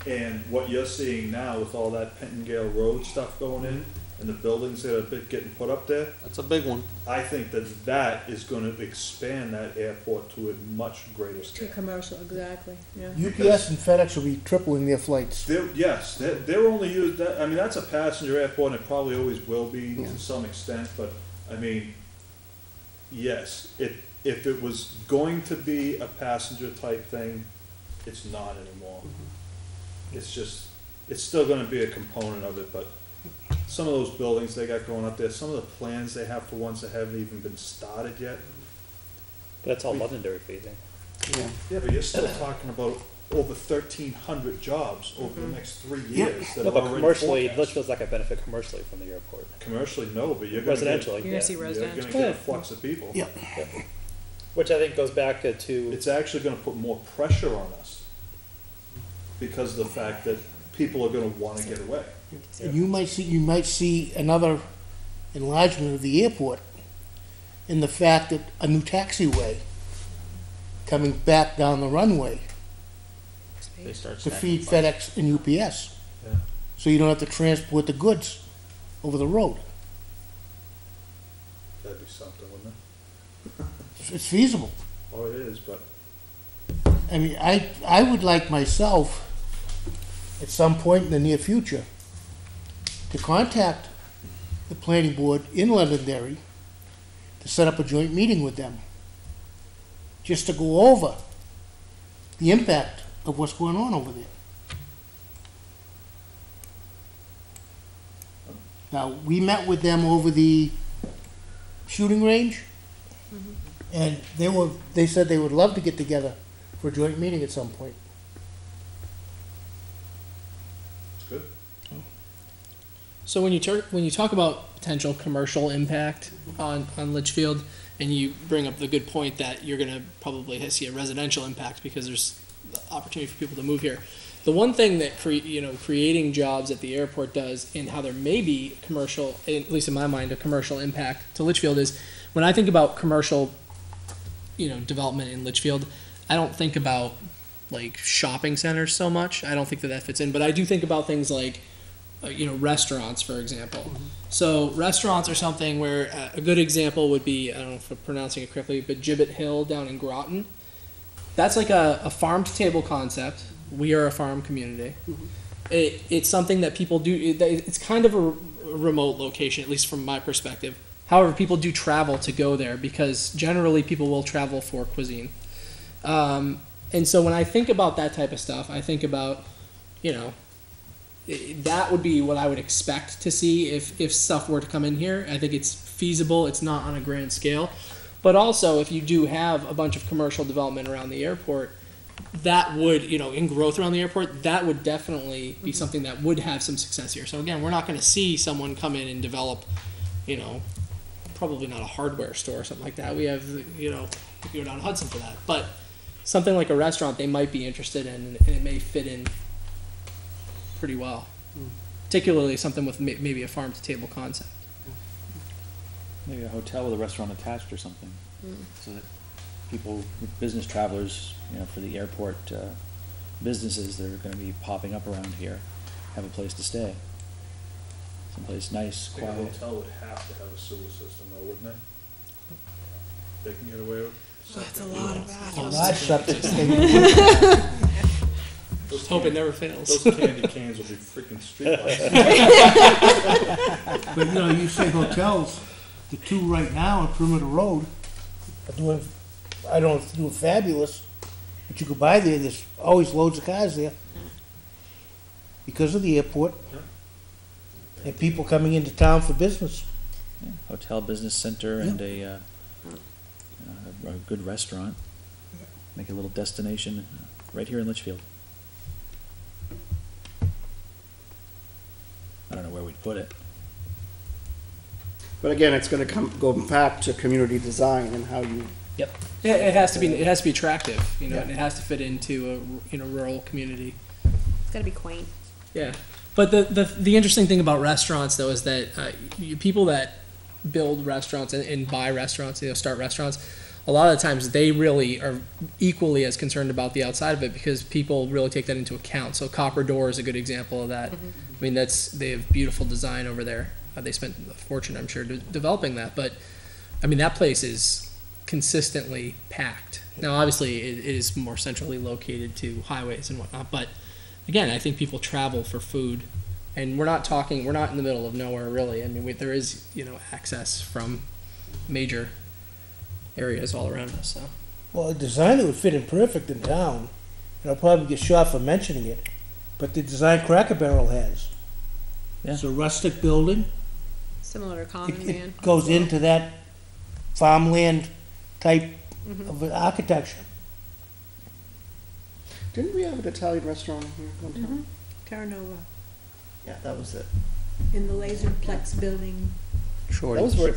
And what you're seeing now with all that Pentangale Road stuff going in, and the buildings that are getting put up there, That's a big one. I think that is gonna expand that airport to a much greater To scale. commercial, exactly, yeah. UPS and FedEx will be tripling their flights. They're only used, I mean, that's a passenger airport, and it probably always will be Yeah. to some extent, but, I mean, yes, if it was going to be a passenger type thing, it's not anymore. It's still gonna be a component of it, but some of those buildings they got going up there, some of the plans they have for ones that haven't even been started yet. That's all Londonderry phasing. Yeah, but you're still talking about over 1,300 jobs over the next 3 years that No, are but already commercially, forecast. Litchfield's not gonna benefit commercially from the airport. Commercially, no, but you're gonna get, Residentially, You're yeah. gonna see you're residential. gonna get a flux of people. Yeah. Which I think goes back to, It's actually gonna put more pressure on us because of the fact that people are gonna wanna get away. And you might see another enlargement of the airport in the fact that a new taxiway coming back down the runway They start to stacking feed flights. FedEx and UPS. Yeah. So you don't have to transport the goods over the road. That'd be something, wouldn't it? It's feasible. Oh, it is, but I mean, I would like myself at some point in the near future, to contact the planning board in Londonderry to set up a joint meeting with them, just to go over the impact of what's going on over there. Now, we met with them over the shooting range, and they said they would love to get together for a joint meeting at some point. Good. So when you talk about potential commercial impact on Litchfield, and you bring up the good point that you're going to probably see a residential impact because there's opportunity for people to move here. The one thing that creating jobs at the airport does, and how there may be commercial, at least in my mind, a commercial impact to Litchfield is when I think about commercial, development in Litchfield, I don't think about like shopping centers so much. I don't think that fits in, but I do think about things like restaurants, for example. So restaurants are something where a good example would be, I don't know if I'm pronouncing it correctly, but Gibbet Hill down in Groton. That's like a farm to table concept. We are a farm community. It's something that people do. It's kind of a remote location, at least from my perspective. However, people do travel to go there because generally people will travel for cuisine. And so when I think about that type of stuff, I think about, that would be what I would expect to see if stuff were to come in here. I think it's feasible. It's not on a grand scale. But also, if you do have a bunch of commercial development around the airport, that would, in growth around the airport, that would definitely be something that would have some success here. So again, we're not going to see someone come in and develop, probably not a hardware store or something like that. We have, you go down to Hudson for that. But something like a restaurant they might be interested in, and it may fit in pretty well. Particularly something with maybe a farm-to-table concept. Maybe a hotel with a restaurant attached or something, so that people, business travelers, for the airport businesses that are going to be popping up around here, have a place to stay. Someplace nice, I think a quiet. hotel would have to have a sewer system, though, wouldn't they? They can get away with. That's a lot of that. A large septic thing. Hope it never fails. Those candy cans will be freaking streetlights. But you say hotels, the two right now on Perimeter Road are doing, I don't know if they're doing fabulous, but you go by there, there's always loads of cars there. Because of the airport. And people coming into town for business. Yeah, hotel, business center, and a good restaurant. Make a little destination right here in Litchfield. I don't know where we'd put it. But again, it's gonna go back to community design and how you, Yep. Yeah, it has to be attractive, and it has to fit into a rural community. It's gotta be quaint. Yeah. But the interesting thing about restaurants though is that people that build restaurants and buy restaurants, start restaurants, a lot of the times they really are equally as concerned about the outside of it because people really take that into account. So Copper Door is a good example of that. I mean, they have beautiful design over there. They spent a fortune, I'm sure, developing that. But, I mean, that place is consistently packed. Now, obviously, it is more centrally located to highways and whatnot. But, again, I think people travel for food. And we're not in the middle of nowhere, really. I mean, there is, access from major areas all around us. So. Well, a design that would fit in perfect in town, and I'll probably get shot for mentioning it, but the design Cracker Barrel has. Yeah. It's a rustic building. Similar to Common Man. It goes into that farmland type of architecture. didn't we have an Italian restaurant here one time? Terranova, Yeah, that was it. in the Laserplex building. That was where,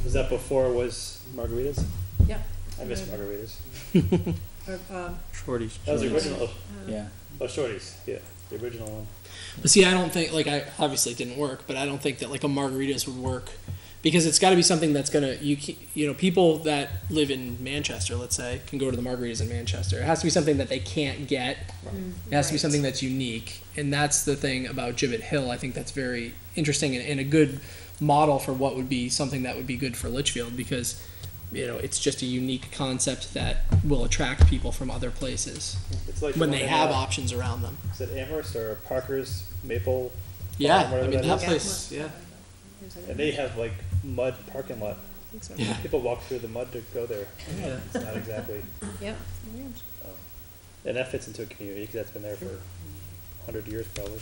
Was that before it was margaritas? Yep. I miss margaritas. Shorty's. That was the original. Yeah. Oh, Shorty's. Yeah, the original one. But see, I don't think I obviously it didn't work, but I don't think that a margaritas would work because it's got to be something that's gonna people that live in Manchester, let's say, can go to the margaritas in Manchester. It has to be something that they can't get. It has to be something that's unique, and that's the thing about Gibbet Hill. I think that's very interesting and a good model for what would be something that would be good for Litchfield because it's just a unique concept that will attract people from other places It's like when the they one have in, options around them. Is it Amherst or Parker's Maple? Yeah, Farm, whatever I mean that is? place. Yeah, And they have like mud parking lot. yeah. People walk through the mud to go there. Yeah. It's not exactly. Yep. And that fits into a community because that's been there for 100 years probably.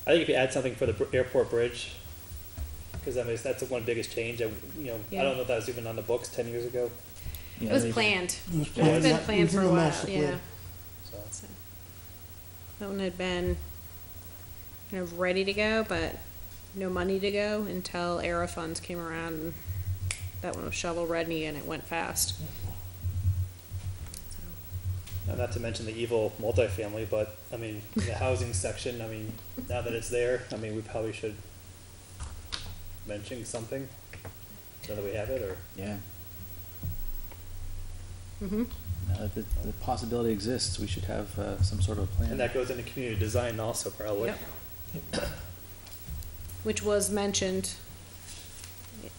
I think if you add something for the airport bridge, because I mean that's the one biggest change. I Yeah. don't know if that was even on the books 10 years ago. It was planned. It was It's planned, been yeah, it planned was in for a the while, master plan. yeah. So So, that one had been kind of ready to go, but no money to go until ERA funds came around, and that one was shovel ready and it went fast. and not to mention the evil multifamily, but I mean the housing section. I mean now that it's there, I mean we probably should mention something so that we have it or. Yeah. Mm-hmm. Now that the possibility exists, we should have some sort of a plan. And that goes into community design also, probably. Yep. Which was mentioned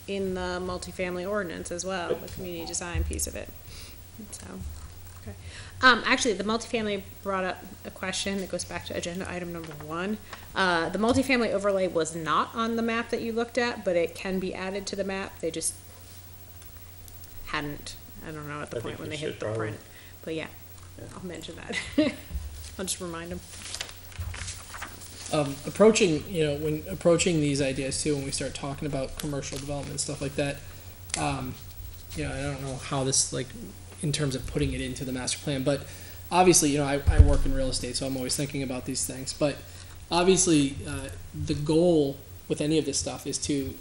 in the multifamily ordinance as well, the community design piece of it. So, okay. Actually, the multifamily brought up a question that goes back to agenda item number 1. The multifamily overlay was not on the map that you looked at, but it can be added to the map. They just hadn't, I don't know, at the I point think when we they hit should the probably. print. But yeah, Yeah. I'll mention that. I'll just remind them. Approaching, when approaching these ideas too, when we start talking about commercial development and stuff like that, I don't know how this, like, in terms of putting it into the master plan, but obviously, I work in real estate, so I'm always thinking about these things, but obviously, the goal with any of this stuff is to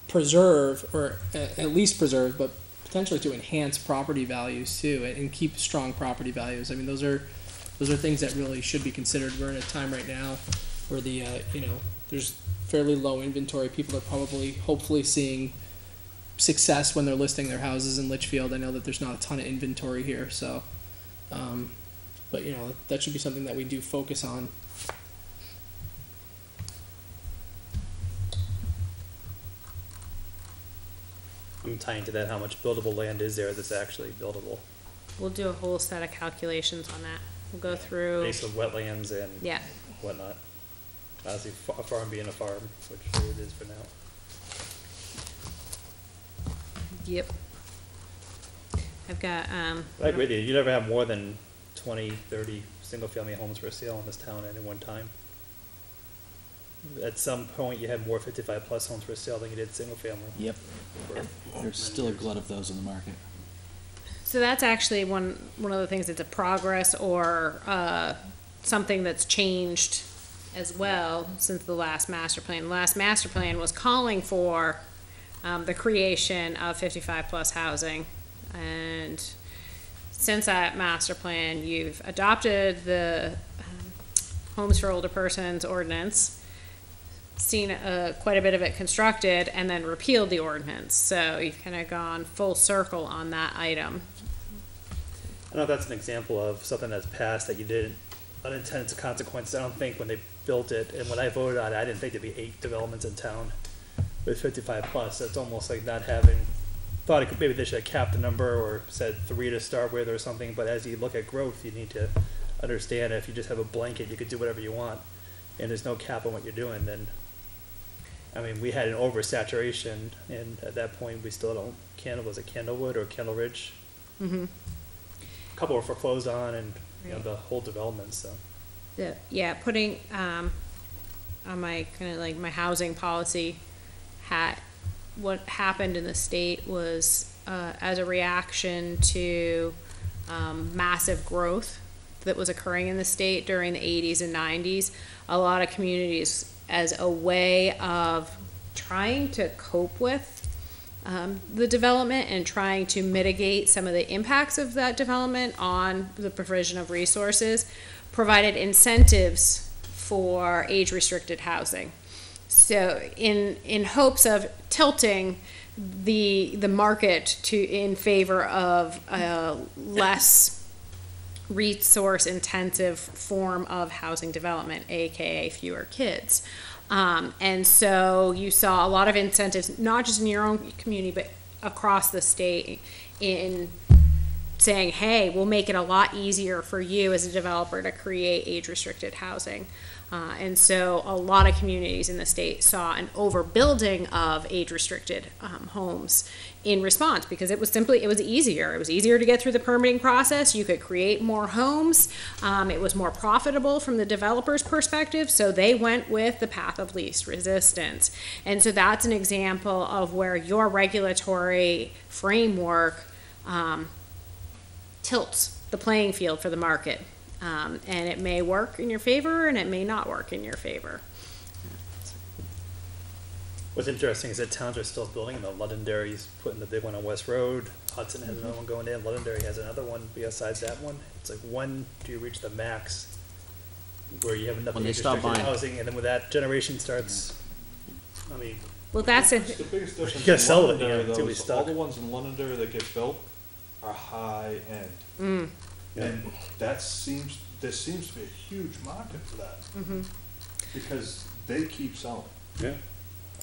preserve, or at least preserve, but potentially to enhance property values too, and keep strong property values. I mean, those are things that really should be considered. We're in a time right now where there's fairly low inventory. People are probably, hopefully, seeing success when they're listing their houses in Litchfield. I know that there's not a ton of inventory here, so, but that should be something that we do focus on. I'm tying to that how much buildable land is there that's actually buildable. We'll do a whole set of calculations on that. We'll go through, Based on wetlands and yeah. whatnot. Obviously, a farm being a farm, which it is for now. Yep. I've got, I agree with you. You never have more than 20, 30 single-family homes for sale in this town at any one time. At some point, you had more 55-plus homes for sale than you did single-family. Yep. for There's still a glut of those in the market. so that's actually one of the things that's a progress or something that's changed as well since the last master plan. The last master plan was calling for the creation of 55-plus housing, and since that master plan, you've adopted the Homes for Older Persons ordinance, seen quite a bit of it constructed, and then repealed the ordinance. So you've kind of gone full circle on that item. I don't know if that's an example of something that's passed that you didn't, unintended consequences. I don't think when they built it, and when I voted on it, I didn't think there'd be 8 developments in town with 55-plus. It's almost like not having, thought it could, maybe they should have capped the number or said 3 to start with or something, but as you look at growth, you need to understand if you just have a blanket, you could do whatever you want, and there's no cap on what you're doing, then, I mean, we had an oversaturation, and at that point, we still don't, was it Candlewood or Candle Ridge? Mm-hmm. A couple were foreclosed on, and, the whole development, so. Yeah, putting on my kind of like my housing policy hat, what happened in the state was as a reaction to massive growth that was occurring in the state during the 80s and 90s, a lot of communities, as a way of trying to cope with the development and trying to mitigate some of the impacts of that development on the provision of resources, provided incentives for age-restricted housing. So in hopes of tilting the market in favor of a less resource-intensive form of housing development, aka fewer kids. And so you saw a lot of incentives, not just in your own community, but across the state, in saying, hey, we'll make it a lot easier for you as a developer to create age-restricted housing. And so a lot of communities in the state saw an overbuilding of age-restricted homes in response, because it was easier. It was easier to get through the permitting process. You could create more homes. It was more profitable from the developer's perspective, so they went with the path of least resistance. And so that's an example of where your regulatory framework tilts the playing field for the market. And it may work in your favor and it may not work in your favor. What's interesting is that towns are still building them. Londonderry's putting the big one on West Road. Hudson has another one going in. Londonderry has another one besides that one. It's like, when do you reach the max where you have enough When they stop restricted buying. housing, and then when that generation starts, I mean, Well, that's The it. biggest difference gotta in sell it, Londonderry, yeah, though, till we is stuck. all the ones in Londonderry that get built are high end. And there seems to be a huge market for that. Because they keep selling. yeah.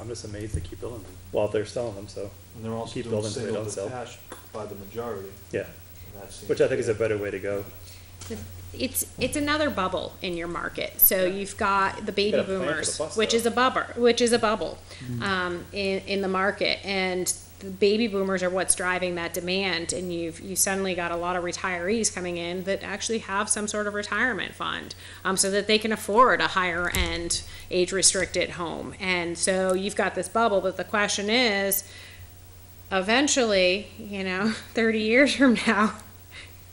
I'm just amazed they keep building them while they're selling them, so, And they're also Keep doing building so they single don't sell. detached by the majority. yeah. And that seems Which I to think be is a better way to go. It's another bubble in your market. So you've got the baby Gotta plan for the boomers, bus, which though. is a bubble in the market, and the baby boomers are what's driving that demand. And you suddenly got a lot of retirees coming in that actually have some sort of retirement fund, so that they can afford a higher end age restricted home. And so you've got this bubble, but the question is, eventually, 30 years from now.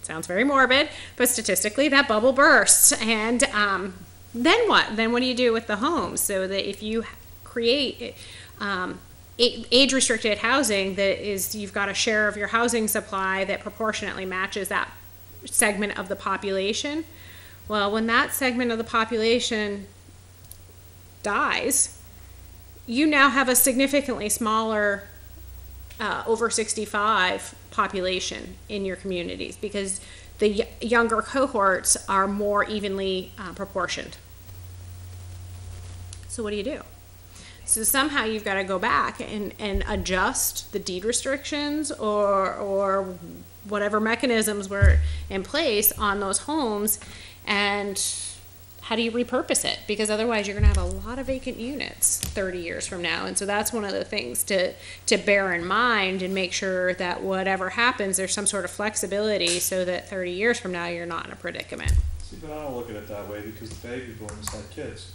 Sounds very morbid, but statistically that bubble bursts. And then what? Then what do you do with the homes? So that if you create age-restricted housing, you've got a share of your housing supply that proportionately matches that segment of the population. Well, when that segment of the population dies, you now have a significantly smaller over 65 population in your communities, because the younger cohorts are more evenly proportioned. So what do you do? So somehow you've got to go back and adjust the deed restrictions or whatever mechanisms were in place on those homes, and how do you repurpose it? Because otherwise you're going to have a lot of vacant units 30 years from now. And so that's one of the things to bear in mind, and make sure that whatever happens, there's some sort of flexibility so that 30 years from now you're not in a predicament. See, but I don't look at it that way, because the baby boomers had kids.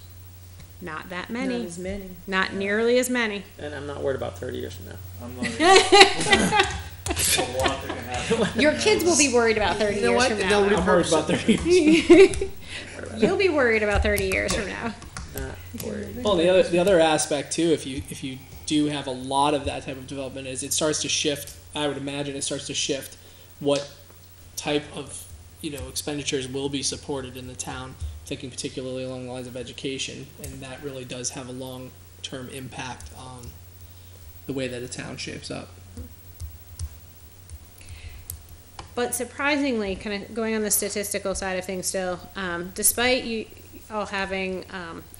Not that many. Not as many. Not nearly as many. And I'm not worried about 30 years from now. I'm not even. There's a lot that can happen. Your kids will be worried about 30 years from now. Nobody I'm worried about 30 years. You'll be worried about 30 years from now. Not worried. Well, the other aspect too, if you do have a lot of that type of development, is it starts to shift. I would imagine it starts to shift what type of expenditures will be supported in the town. Thinking particularly along the lines of education, and that really does have a long-term impact on the way that a town shapes up. But surprisingly, kind of going on the statistical side of things still, despite you all having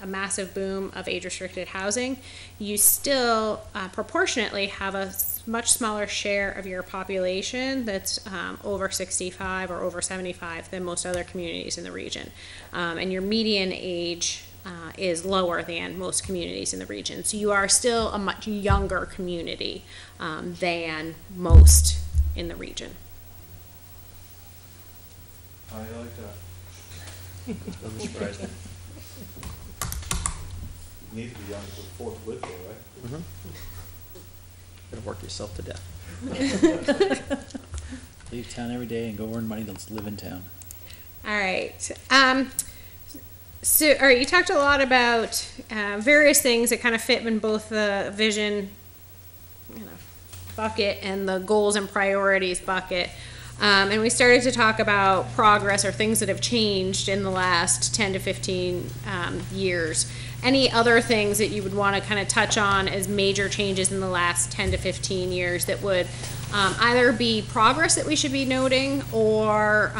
a massive boom of age-restricted housing, you still proportionately have a much smaller share of your population that's over 65 or over 75 than most other communities in the region. And your median age is lower than most communities in the region. So you are still a much younger community than most in the region. I like that. Doesn't surprise me. You need to be young to afford to live there, right? Gonna work yourself to death. Leave town every day and go earn money to live in town. All right. So, all right, you talked a lot about various things that kind of fit in both the vision bucket and the goals and priorities bucket. And we started to talk about progress or things that have changed in the last 10 to 15 years. Any other things that you would want to kind of touch on as major changes in the last 10 to 15 years that would either be progress that we should be noting, or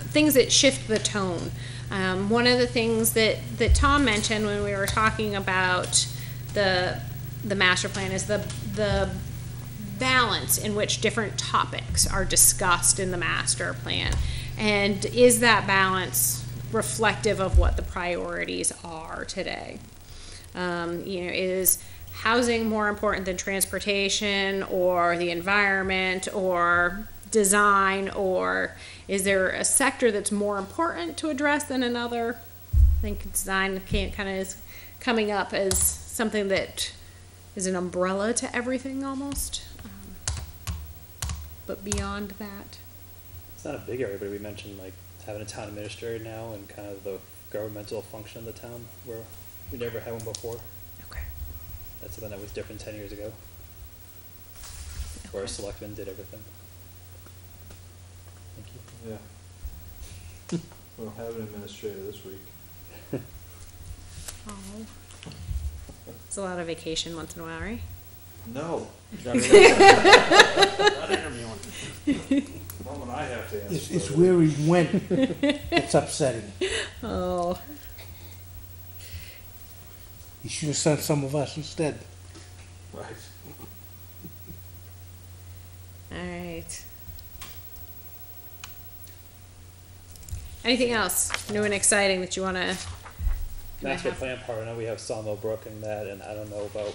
things that shift the tone One of the things that Tom mentioned when we were talking about the master plan is the balance in which different topics are discussed in the master plan. And is that balance reflective of what the priorities are today? Is housing more important than transportation or the environment or design, or is there a sector that's more important to address than another? I think design kind of is coming up as something that is an umbrella to everything almost. But beyond that, It's not a big area, but we mentioned like having a town administrator now and kind of the governmental function of the town where we never had one before. okay. That's something that was different 10 years ago, where a selectman did everything. Thank you. Yeah. We don't have an administrator this week. Oh. It's a lot of vacation once in a while, right? No. Mom and I have to answer. It's where he went. It's upsetting. Oh. He should have sent some of us instead. Right. All right. Anything else new and exciting that you want to? Master plan part, I know we have Sawmill Brook and that, and I don't know about,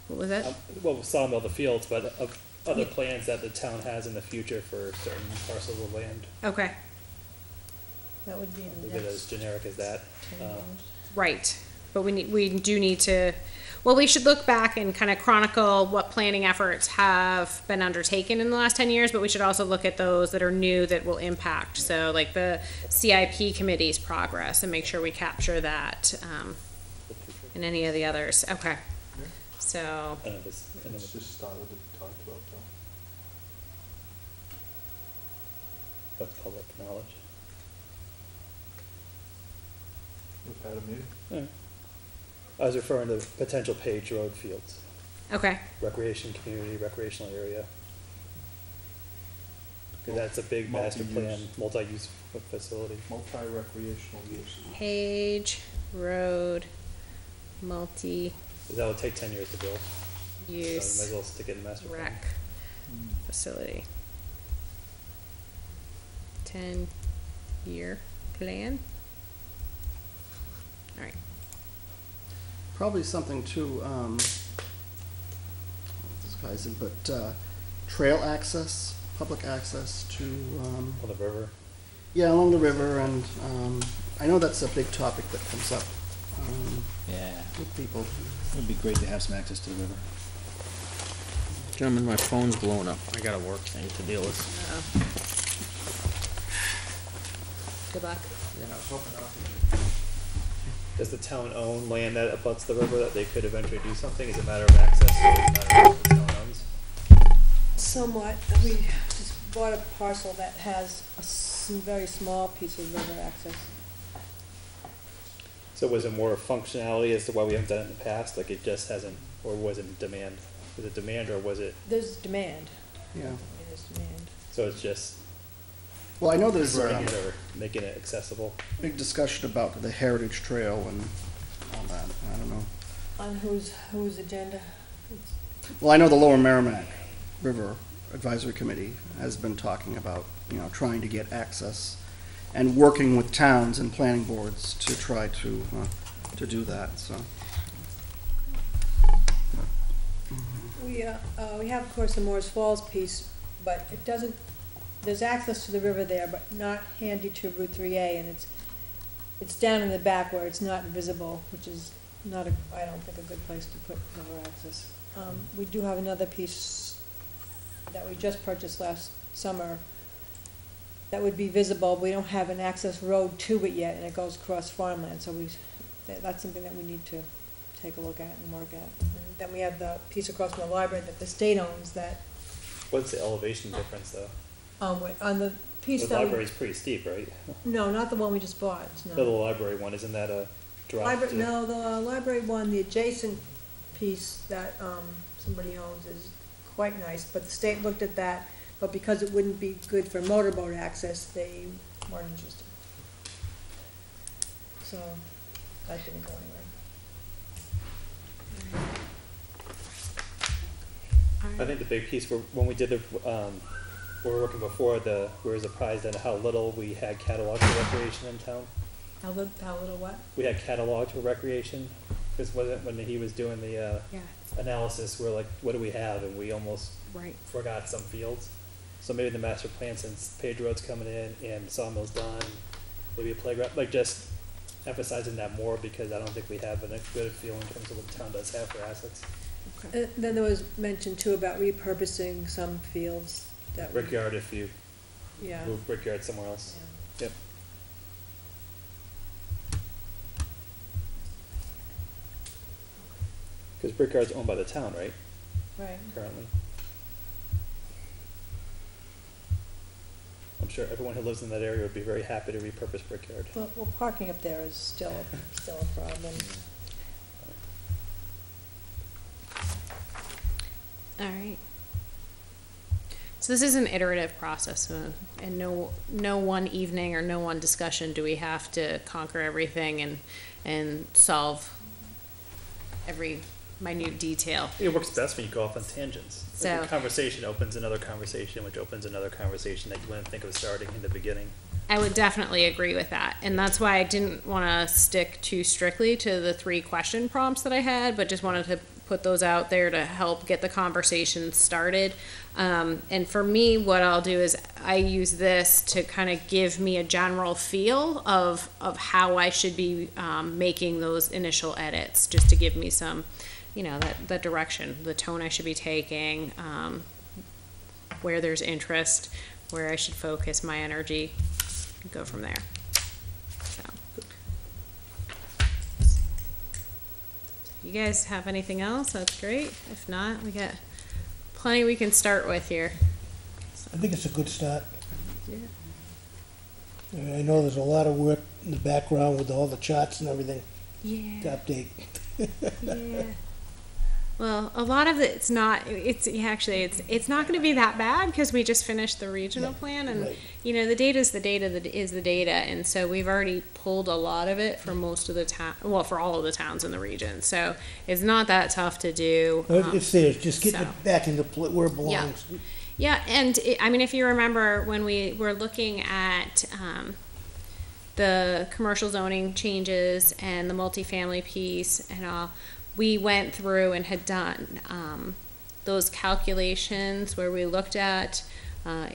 What was that? well, Sawmill the fields, but of other plans that the town has in the future for certain parcels of land. Okay. That would be in Leave the it as next generic as that. 10 years. Right. But we do need to, well, we should look back and kind of chronicle what planning efforts have been undertaken in the last 10 years, but we should also look at those that are new that will impact. So like the CIP committee's progress and make sure we capture that, and any of the others. Okay. So, I don't know if it's- I don't know It's if just started to talk about that's public knowledge. We've had a meeting. Yeah. I was referring to potential paved road fields, okay. recreation community, recreational area. Cause that's a big master plan, Multi-use. multi-use facility. Multi-recreational use. Page, road, multi-use Cause that would take 10 years to build, so we might as well stick it in the master plan. rec facility. 10-year plan. All right. Probably something too, this guy's in, but, trail access, public access to, On the river. yeah, along the river, and, I know that's a big topic that comes up, Yeah, with people. it would be great to have some access to the river. Gentlemen, my phone's blowing up. I got a work thing to deal with. Good luck. Yeah, I was hoping not to. Does the town own land that abuts the river that they could eventually do something? Is it a matter of access or is it a matter of what the town owns? Somewhat, we just bought a parcel that has a very small piece of river access. So was it more functionality as to why we haven't done it in the past? Like it just hasn't, or was it demand? Was it demand or was it, There's demand, Yeah. there's demand. so it's just Well, I know there's converting a it or making it accessible? big discussion about the Heritage Trail and all that. I don't know. On whose agenda? Well, I know the Lower Merrimack River Advisory Committee has been talking about, trying to get access and working with towns and planning boards to try to do that, so. We have, of course, the Moore's Falls piece, but it doesn't, there's access to the river there, but not handy to Route 3A, and it's down in the back where it's not visible, which is not I don't think, a good place to put river access. We do have another piece that we just purchased last summer that would be visible. We don't have an access road to it yet, and it goes across farmland, so that's something that we need to take a look at and work at. And then we have the piece across from the library that the state owns that, What's the elevation difference though? on the piece The that we, library's pretty steep, right? no, not the one we just bought, it's not. No, the library one, isn't that a drop? Library, to- no, the library one, the adjacent piece that, somebody owns is quite nice, but the state looked at that, but because it wouldn't be good for motorboat access, they weren't interested. so that didn't go anywhere. I think the big piece for when we did the, we were working before, we were surprised at how little we had cataloged for recreation in town. How little what? We had cataloged for recreation, because when he was doing the, Yeah, analysis, we're like, what do we have? And we almost right. forgot some fields. So maybe the master plan, since paved roads coming in and sawmills done, maybe a playground, like just emphasizing that more, because I don't think we have a good feel in terms of what the town does have for assets. Then there was mention too about repurposing some fields that. Brickyard, if you Yeah. move brickyard somewhere else. Yeah. Yep. Because brickyard's owned by the town, right, Right. currently? I'm sure everyone who lives in that area would be very happy to repurpose brickyard. Well, parking up there is still a problem. All right. So this is an iterative process, and no one evening or no one discussion do we have to conquer everything and solve every minute detail. It works best when you go off on tangents. Like So- a conversation opens another conversation, which opens another conversation that you wouldn't think of starting in the beginning. I would definitely agree with that, and that's why I didn't want to stick too strictly to the 3 question prompts that I had, but just wanted to put those out there to help get the conversation started. And for me, what I'll do is I use this to kind of give me a general feel of how I should be making those initial edits, just to give me some, that direction, the tone I should be taking, where there's interest, where I should focus my energy, and go from there. So. You guys have anything else? That's great. If not, we got plenty we can start with here. I think it's a good start. Yeah. I mean, I know there's a lot of work in the background with all the charts and everything to Yeah. update. Yeah. Well, a lot of it's not. It's not going to be that bad because we just finished the regional Yeah, plan, and right. the data is the data that is the data, and so we've already pulled a lot of it for most of the town. Well, for all of the towns in the region, so it's not that tough to do. It's there, just getting so. it back into where it belongs. Yeah, and if you remember when we were looking at the commercial zoning changes and the multifamily piece and all, we went through and had done those calculations where we looked at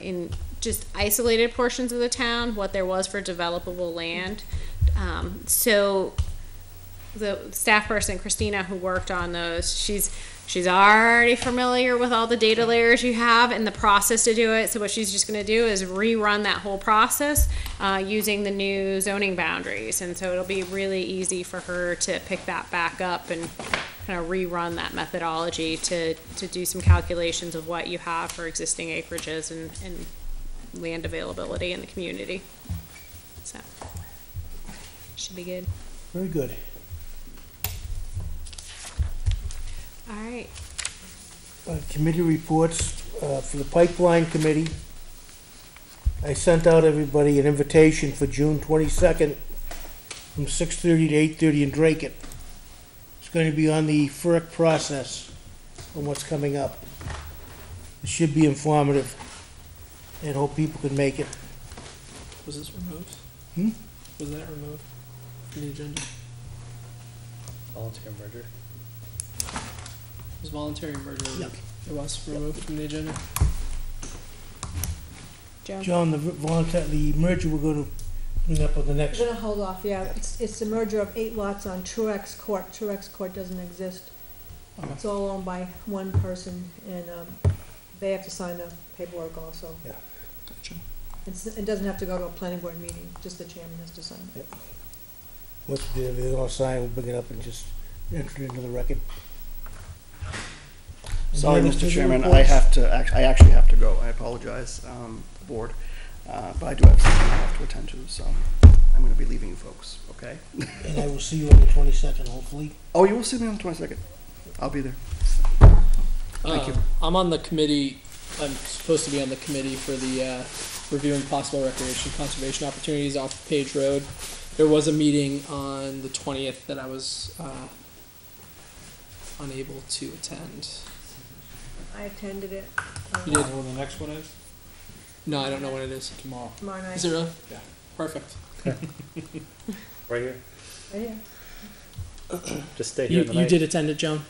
in just isolated portions of the town what there was for developable land. So the staff person, Christina, who worked on those, she's already familiar with all the data layers you have and the process to do it. So what she's just going to do is rerun that whole process using the new zoning boundaries. And so it'll be really easy for her to pick that back up and kind of rerun that methodology to do some calculations of what you have for existing acreages and land availability in the community. So should be good. Very good. All right. Committee reports for the pipeline committee. I sent out everybody an invitation for June 22nd from 6:30 to 8:30 in Drake. It's going to be on the FERC process and what's coming up. It should be informative and hope people can make it. Was this removed? Hmm? Was that removed from the agenda? Volunteer merger. Was voluntary merger Yep. it was removed from the agenda? Joe? John, the merger we're going to bring up on the next. We're gonna hold off, yeah. It's the merger of 8 lots on Truex Court. Truex Court doesn't exist. It's all owned by one person, and they have to sign the paperwork also. Yeah. Gotcha. It doesn't have to go to a planning board meeting, just the chairman has to sign it. Once they're all signed, we'll bring it up and just enter it into the record. Sorry, Any Mr. other Chairman, reports? I actually have to go. I apologize, board. But I do have something I have to attend to, so I'm gonna be leaving you folks, okay? And I will see you on the 22nd, hopefully. Oh, you will see me on the 22nd. I'll be there. Thank you. I'm on the committee. I'm supposed to be on the committee for the reviewing possible recreation conservation opportunities off Page Road. there was a meeting on the 20th that I was unable to attend. I attended it. You did? When the next one is? No, I don't know when it is. Tomorrow. Tomorrow night. Is it really? Yeah. Perfect. Right here. Right here. Just stay here You tonight. did attend it, Joan?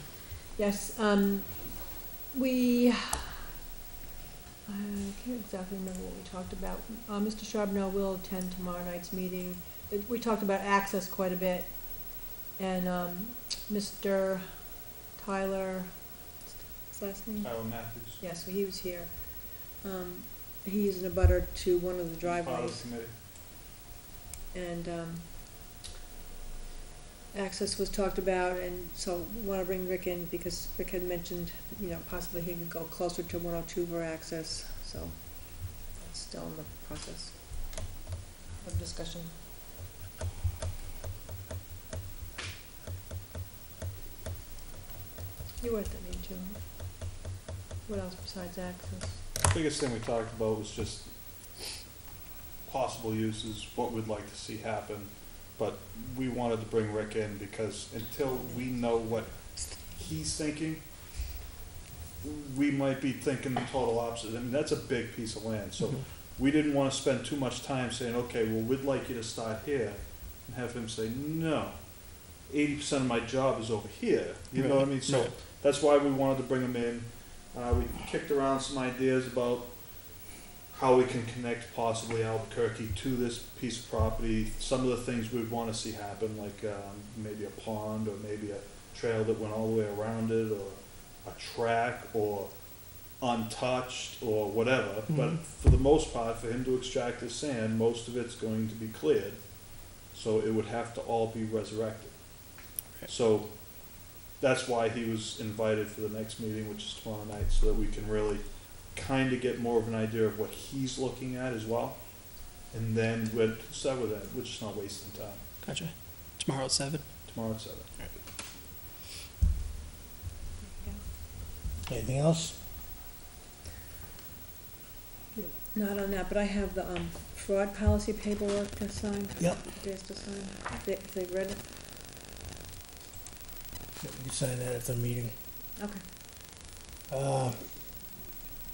Yes, we, I can't exactly remember what we talked about. Mr. Charbonneau will attend tomorrow night's meeting. We talked about access quite a bit. And, Mr. Tyler, what's his last name? Tyler Matthews. Yes, he was here. He's in a butter to one of the Part of driveways. the committee. And, access was talked about, and so we wanna bring Rick in, because Rick had mentioned, possibly he could go closer to 102 for access, so that's still in the process of discussion. You were at that meeting too, right? What else besides access? The biggest thing we talked about was just possible uses, what we'd like to see happen. But we wanted to bring Rick in because until we know what he's thinking, we might be thinking the total opposite. I mean, that's a big piece of land, so we didn't wanna spend too much time saying, okay, well, we'd like you to start here, and have him say, no, 80% of my job is over here, you know what I mean? So that's why we wanted to bring him in. We kicked around some ideas about how we can connect possibly Albuquerque to this piece of property. Some of the things we'd want to see happen, like maybe a pond, or maybe a trail that went all the way around it, or a track, or untouched, or whatever. But for the most part, for him to extract his sand, most of it's going to be cleared, so it would have to all be resurrected. So that's why he was invited for the next meeting, which is tomorrow night, so that we can really kind of get more of an idea of what he's looking at as well, and then we'll start with that. We're just not wasting time. Gotcha. Tomorrow at 7? Tomorrow at 7. Anything else? Not on that, but I have the, fraud policy paperwork to sign. Yep. There's to sign, if they've read it. You can sign that at the meeting. Okay.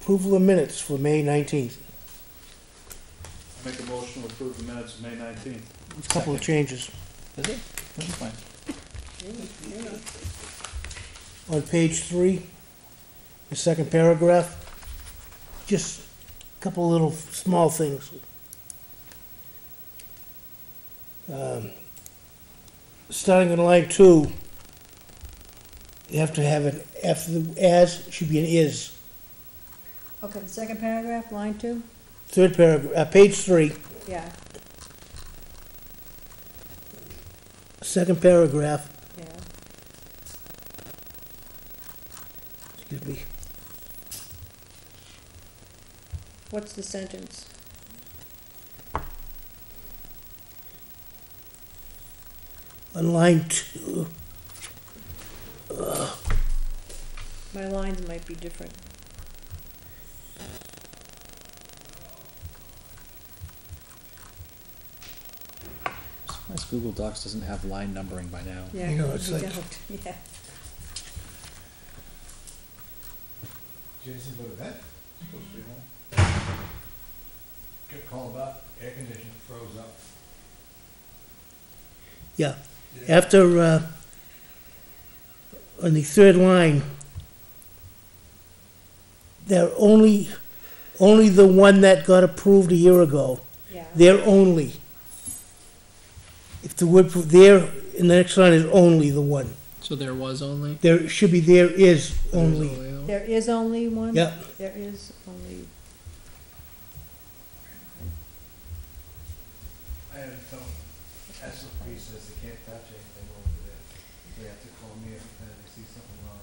Approval of minutes for May 19th. Make a motion to approve the minutes of May 19th. A couple of changes. Is it? That's fine. On page 3, the second paragraph, just a couple little small things. Starting on line 2, you have to have an after the as should be an is. Okay, the second paragraph, line 2? Third paragraph, page 3, Yeah, second paragraph, yeah. excuse me, What's the sentence? on line 2, My lines might be different. Surprised Google Docs doesn't have line numbering by now. Yeah, You know, it's we like- don't, yeah. Jason, go to bed? Supposed to be home. Get called up, air conditioner froze up. yeah. After, on the third line, they're only the one that got approved a year ago. Yeah. They're only. If the word there in the next line is only the one. So there was only? There should be there is only. There is only one? Yeah. There is only, I had to tell them, SOP says they can't touch anything over there. They have to call me every time they see something wrong.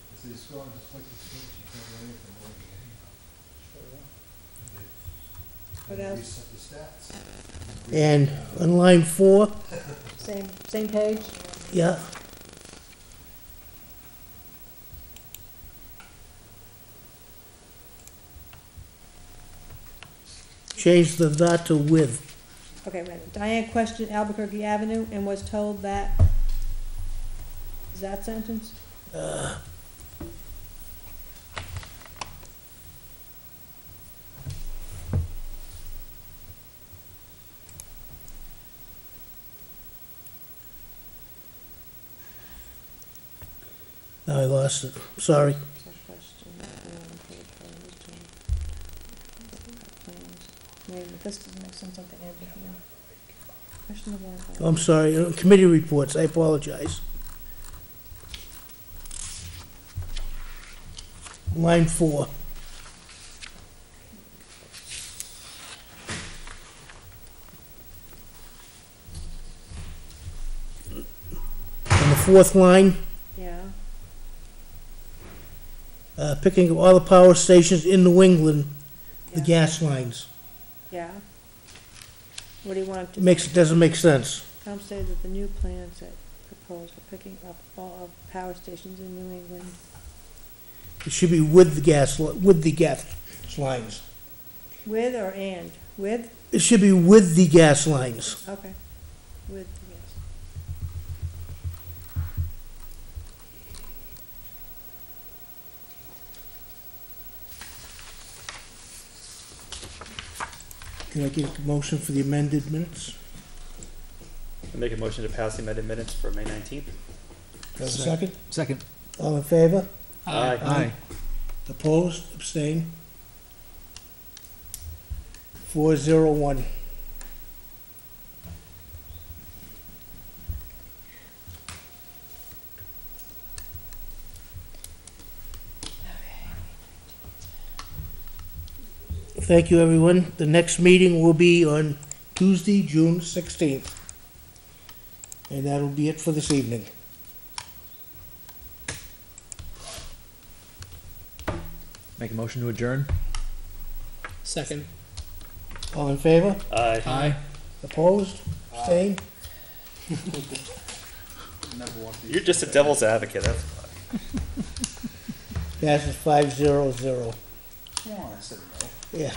They say, just go and just flick the switch, you can't do anything over there anyhow. What else? Reset the stats. And on line 4, same page? yeah. Change the that to with. Okay, wait a minute. Diane questioned Albuquerque Avenue and was told that, is that sentence? Now I lost it, sorry. Maybe this doesn't make sense at the end of here. Question of warrant. I'm sorry, committee reports, I apologize. Line 4. On the fourth line, Yeah, picking up all the power stations in New England, the Yeah. gas lines. yeah. What do you want to? Doesn't make sense. Tom stated that the new plans that proposed for picking up all of power stations in New England. It should be with the gas lines. With or and? With? It should be with the gas lines. Okay. With, yes. Can I get a motion for the amended minutes? I make a motion to pass the amended minutes for May 19th. Do I have a second? Second. All in favor? Aye. Opposed, abstained? 401. Thank you, everyone. The next meeting will be on Tuesday, June 16th. And that'll be it for this evening. Make a motion to adjourn? Second. All in favor? Aye. Aye. Opposed? Abstained? Never want to. You're just a devil's advocate, that's why. Passes 500. Come on, I said no. Yeah.